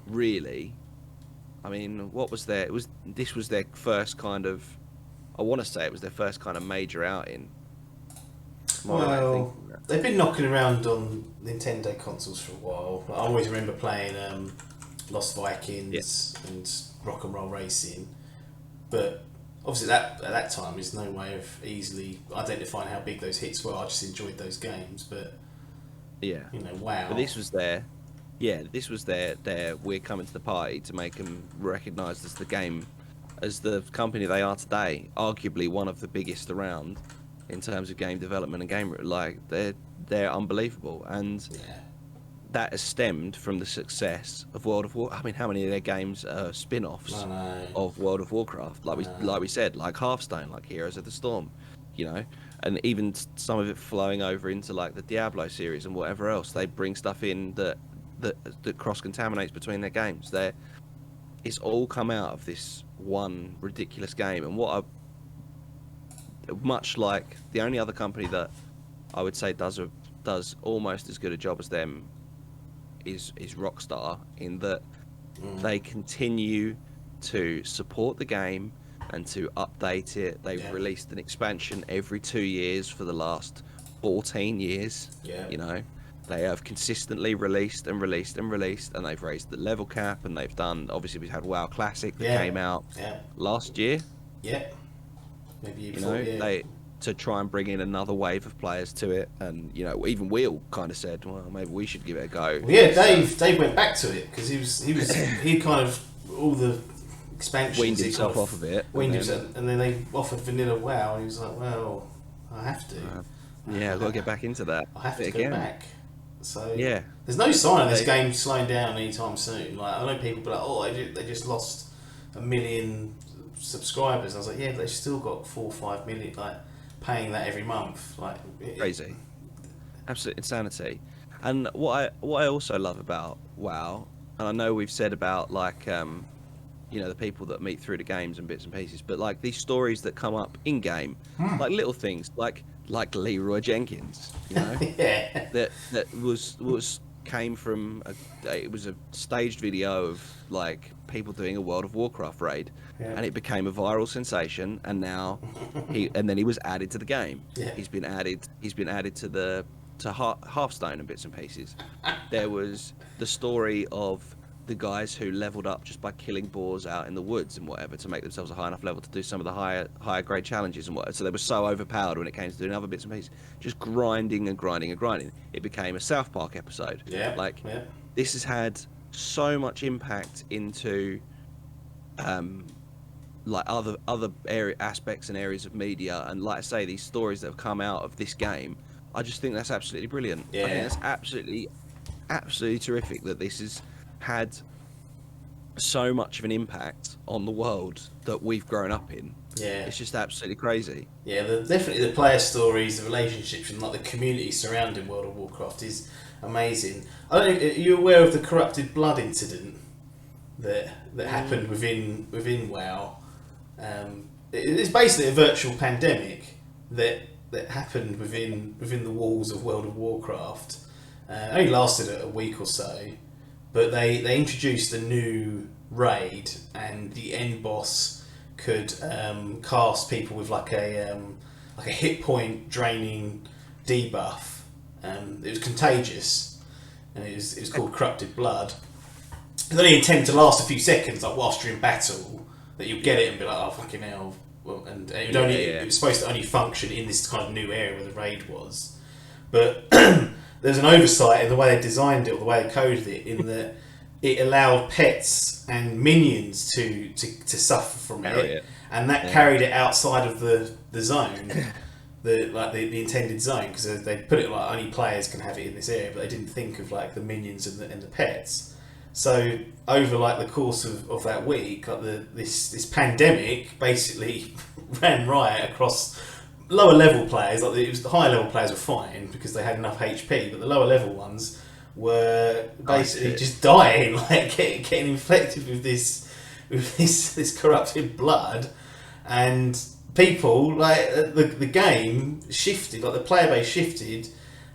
Really. I mean, what was their? This was their first kind of. I want to say it was their first kind of major outing. well, they've been knocking around on Nintendo consoles for a while. I always remember playing Lost Vikings and Rock and Roll Racing, but obviously at that time there's no way of easily identifying how big those hits were. I just enjoyed those games, but yeah, you know, wow. But this was their. Yeah, this was their we're coming to the party to make them recognised as the company they are today. Arguably one of the biggest around in terms of game development and game, like they're unbelievable, and that has stemmed from the success of World of War. I mean, how many of their games are spin-offs of World of Warcraft? Like we said, like Hearthstone, like Heroes of the Storm, you know, and even some of it flowing over into like the Diablo series and whatever else. They bring stuff in that cross-contaminates between their games. It's all come out of this one ridiculous game, and much like the only other company that I would say does almost as good a job as them is Rockstar, in that they continue to support the game and to update it. They've released an expansion every 2 years for the last 14 years. You know, they have consistently released and released and released, and they've raised the level cap, and they've done. Obviously, we've had WoW Classic that came out last year. Maybe they to try and bring in another wave of players to it, and you know, even we all kind of said, well, maybe we should give it a go. Well, yeah, Dave went back to it because he kind of all the expansions weaned himself off of it, and then they offered vanilla WoW, and he was like, well, I have to. I've got to get back into that. I have to go back. So there's no sign of this game slowing down anytime soon. Like I know people be like, oh, they just lost 1 million subscribers. I was like, yeah, but they've still got 4 or 5 million, like paying that every month. Like crazy, absolute insanity. And what I also love about WoW, and I know we've said about like you know, the people that meet through the games and bits and pieces, but like these stories that come up in game, like little things like Leroy Jenkins, you know, that came from it was a staged video of like people doing a World of Warcraft raid, and it became a viral sensation, and now then he was added to the game. He's been added to Hearthstone and bits and pieces. There was the story of the guys who leveled up just by killing boars out in the woods and whatever to make themselves a high enough level to do some of the higher grade challenges and whatever. So they were so overpowered when it came to doing other bits and pieces, just grinding and grinding and grinding. It became a South Park episode. This has had so much impact into like other aspects and areas of media, and like I say, these stories that have come out of this game, I just think that's absolutely brilliant. I think that's absolutely terrific that this has had so much of an impact on the world that we've grown up in. It's just absolutely crazy. Definitely the player stories, the relationships, and like the community surrounding World of Warcraft is amazing. I don't know, are you aware of the corrupted blood incident that happened within WoW? It's basically a virtual pandemic that happened within the walls of World of Warcraft. Only lasted a week or so, but they introduced a new raid, and the end boss could cast people with like a hit point draining debuff. It was contagious, and it was called Corrupted Blood. It only intended to last a few seconds, like whilst you're in battle, that you'd get it and be like, oh fucking hell. Well, and it was supposed to only function in this kind of new area where the raid was. But there's an oversight in the way they designed it, or the way they coded it, in that it allowed pets and minions to suffer from it, and that carried it outside of the zone, the intended zone, because they put it like only players can have it in this area, but they didn't think of like the minions and the pets. So over like the course of that week, like this pandemic basically ran riot across lower level players. Like it was the higher level players were fine because they had enough HP, but the lower level ones were basically just dying, like getting infected with this corrupted blood, and people like the game shifted, like the player base shifted,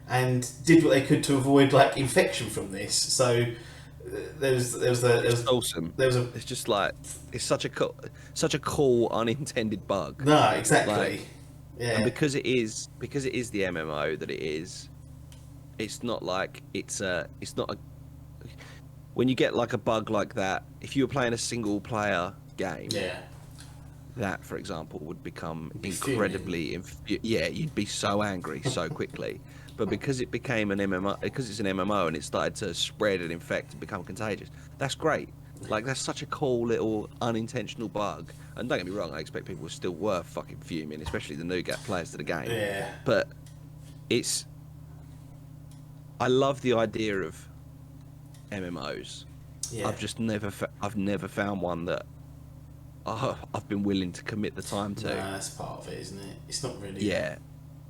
and did what they could to avoid like infection from this. So there was awesome. It's just like it's such a cool unintended bug. No, exactly. Like, yeah. And because it is the MMO that it is, it's not like it's not a. When you get like a bug like that, if you were playing a single player game, that for example would become incredibly you'd be so angry so quickly. But because it became an MMO, because it's an MMO and it started to spread and infect and become contagious, that's great. Like, that's such a cool little unintentional bug. And don't get me wrong, I expect people still were fucking fuming, especially the new players to the game. Yeah. But I love the idea of MMOs. Yeah. I've never found one that I've been willing to commit the time to. No, that's part of it, isn't it? It's not really. Yeah.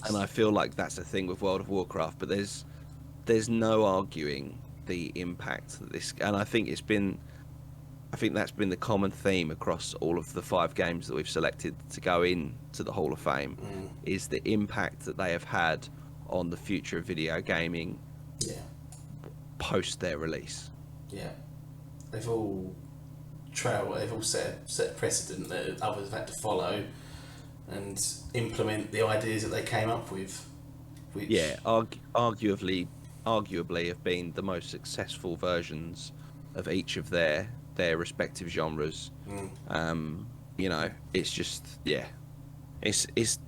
And I feel like that's the thing with World of Warcraft, but there's no arguing the impact that this, and I think that's been the common theme across all of the 5 games that we've selected to go in to the Hall of Fame, is the impact that they have had on the future of video gaming post their release. Yeah, they've all set a precedent that others have had to follow and implement the ideas that they came up with. Which... Yeah, arguably have been the most successful versions of each of their respective genres. You know, it's just it's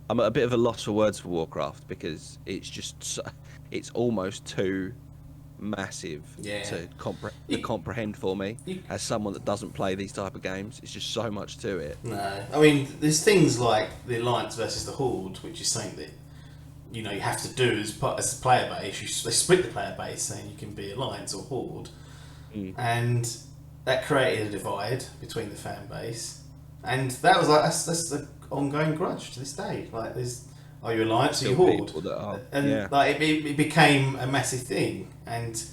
I'm at a bit of a loss for words for Warcraft, because it's just it's almost too massive to comprehend for me as someone that doesn't play these type of games. It's just so much to it. No, I mean, there's things like the Alliance versus the Horde, which is something that you have to do as the player base. They split the player base, saying you can be Alliance or Horde, and that created a divide between the fan base, and that was like that's the ongoing grudge to this day. Like, are you Alliance or you Horde? Like it became a massive thing, and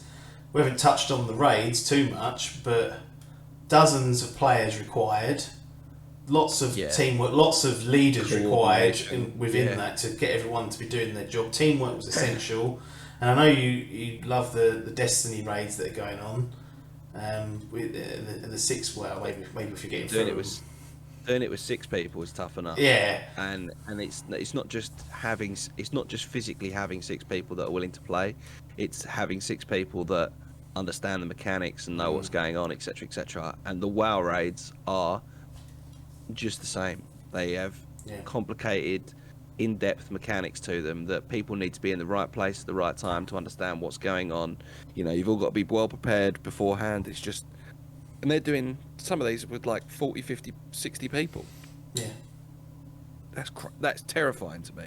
we haven't touched on the raids too much, but dozens of players required, lots of teamwork, lots of leaders required within that to get everyone to be doing their job. Teamwork was essential, and I know you love the Destiny raids that are going on. With the 6, well, maybe if you're getting through. Doing it with 6 people is tough enough. Yeah, and it's not just physically having 6 people that are willing to play. It's having 6 people that understand the mechanics and know what's going on, etc., etc. And the WoW raids are just the same. They have complicated, in-depth mechanics to them that people need to be in the right place at the right time to understand what's going on. You know, you've all got to be well prepared beforehand. It's just. And they're doing some of these with like 40, 50, 60 people. Yeah. That's terrifying to me.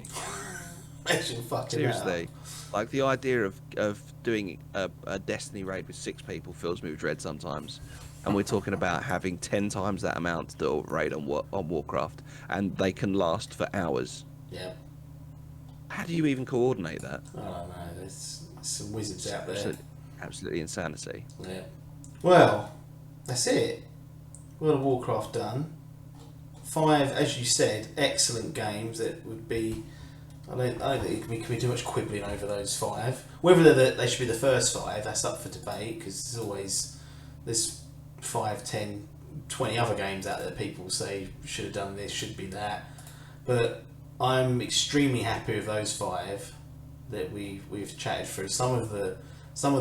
Seriously. Like, the idea of doing a Destiny raid with 6 people fills me with dread sometimes. And we're talking about having 10 times that amount to do a raid on Warcraft. And they can last for hours. Yeah. How do you even coordinate that? I don't know. There's some wizards out there. Absolutely insanity. Yeah. Well... That's it. World of Warcraft done. 5, as you said, excellent games that would be I don't think it can be too much quibbling over those 5. Whether they should be the first 5, that's up for debate, because there's 5, 10, 20 other games out there that people say should have done this, should be that. But I'm extremely happy with those 5 that we've chatted through. Some of the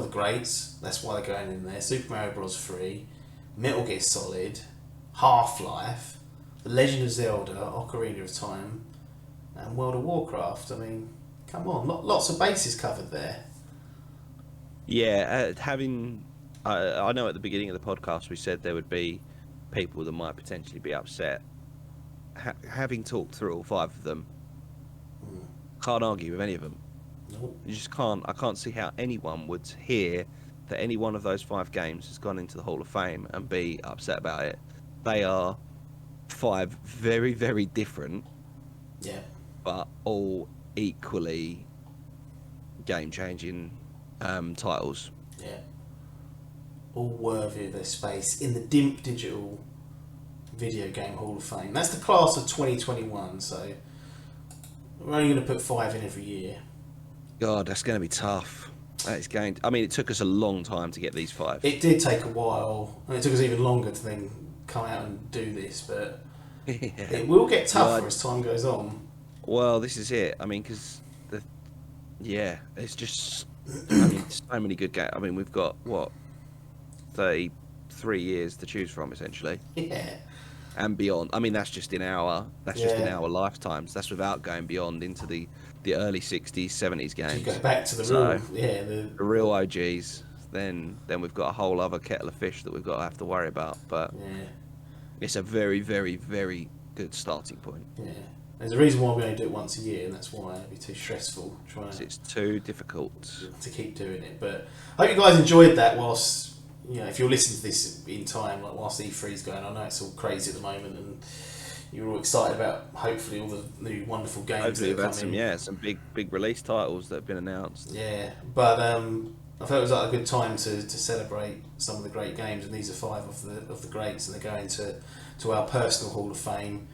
greats, that's why they're going in there. Super Mario Bros. 3, Metal Gear Solid, Half-Life, The Legend of Zelda, Ocarina of Time, and World of Warcraft. I mean, come on, lots of bases covered there. Yeah, I know at the beginning of the podcast we said there would be people that might potentially be upset. Having talked through all 5 of them, can't argue with any of them. Nope. You just can't. I can't see how anyone would hear that any one of those 5 games has gone into the Hall of Fame and be upset about it. They are 5 very, very different, Yeah. but all equally game-changing titles. Yeah. All worthy of their space in the Dimp Digital Video Game Hall of Fame. That's the class of 2021, so we're only going to put 5 in every year. God, that's going to be tough. That is going. I mean, it took us a long time to get these 5. It did take a while, and it took us even longer to then come out and do this, but it will get tougher as time goes on. Well, this is it. I mean, because it's just. I mean, so many good games. I mean, we've got 33 years to choose from, essentially. Yeah. And beyond. I mean, that's just in our lifetimes. That's without going beyond into the early 60s, 70s games. To go back to the the real OGs. Then we've got a whole other kettle of fish that we've got to have to worry about. But it's a very, very, very good starting point. Yeah. There's a reason why we only do it once a year, and that's why it'd be too stressful trying it's too difficult to keep doing it. But I hope you guys enjoyed that. Whilst if you're listening to this in time, like whilst E3's going, I know it's all crazy at the moment, and you're all excited about hopefully all the new wonderful games. Hopefully, that are coming. some big release titles that have been announced. Yeah, but I thought it was like a good time to celebrate some of the great games, and these are 5 of the greats, and they're going to our personal Hall of Fame.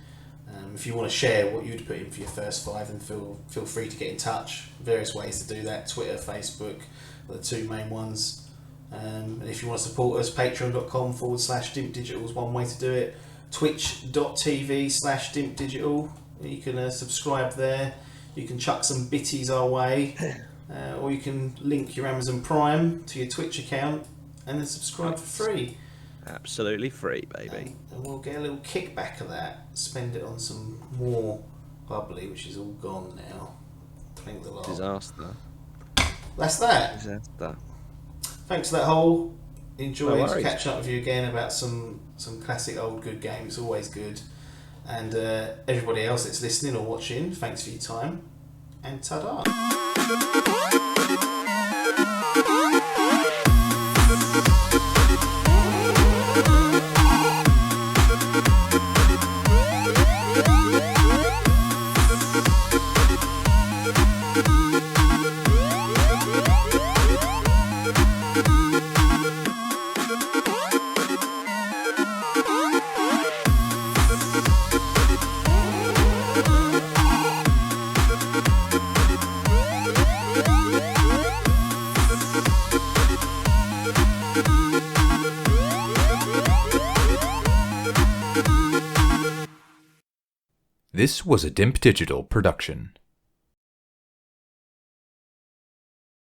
If you want to share what you'd put in for your first 5, then feel free to get in touch. Various ways to do that: Twitter, Facebook, are the 2 main ones. And if you want to support us, patreon.com/DimpDigital is one way to do it. Twitch.tv/DimpDigital. You can subscribe there. You can chuck some bitties our way, or you can link your Amazon Prime to your Twitch account and then subscribe for free. Absolutely free, baby. And we'll get a little kickback of that. Spend it on some more bubbly, which is all gone now. Thank the Lord. Disaster. That's that. Disaster. Thanks for that whole. Enjoyed No catching up with you again about some classic old good games. It's always good. And everybody else that's listening or watching, thanks for your time. And ta-da. This was a Dimp Digital production.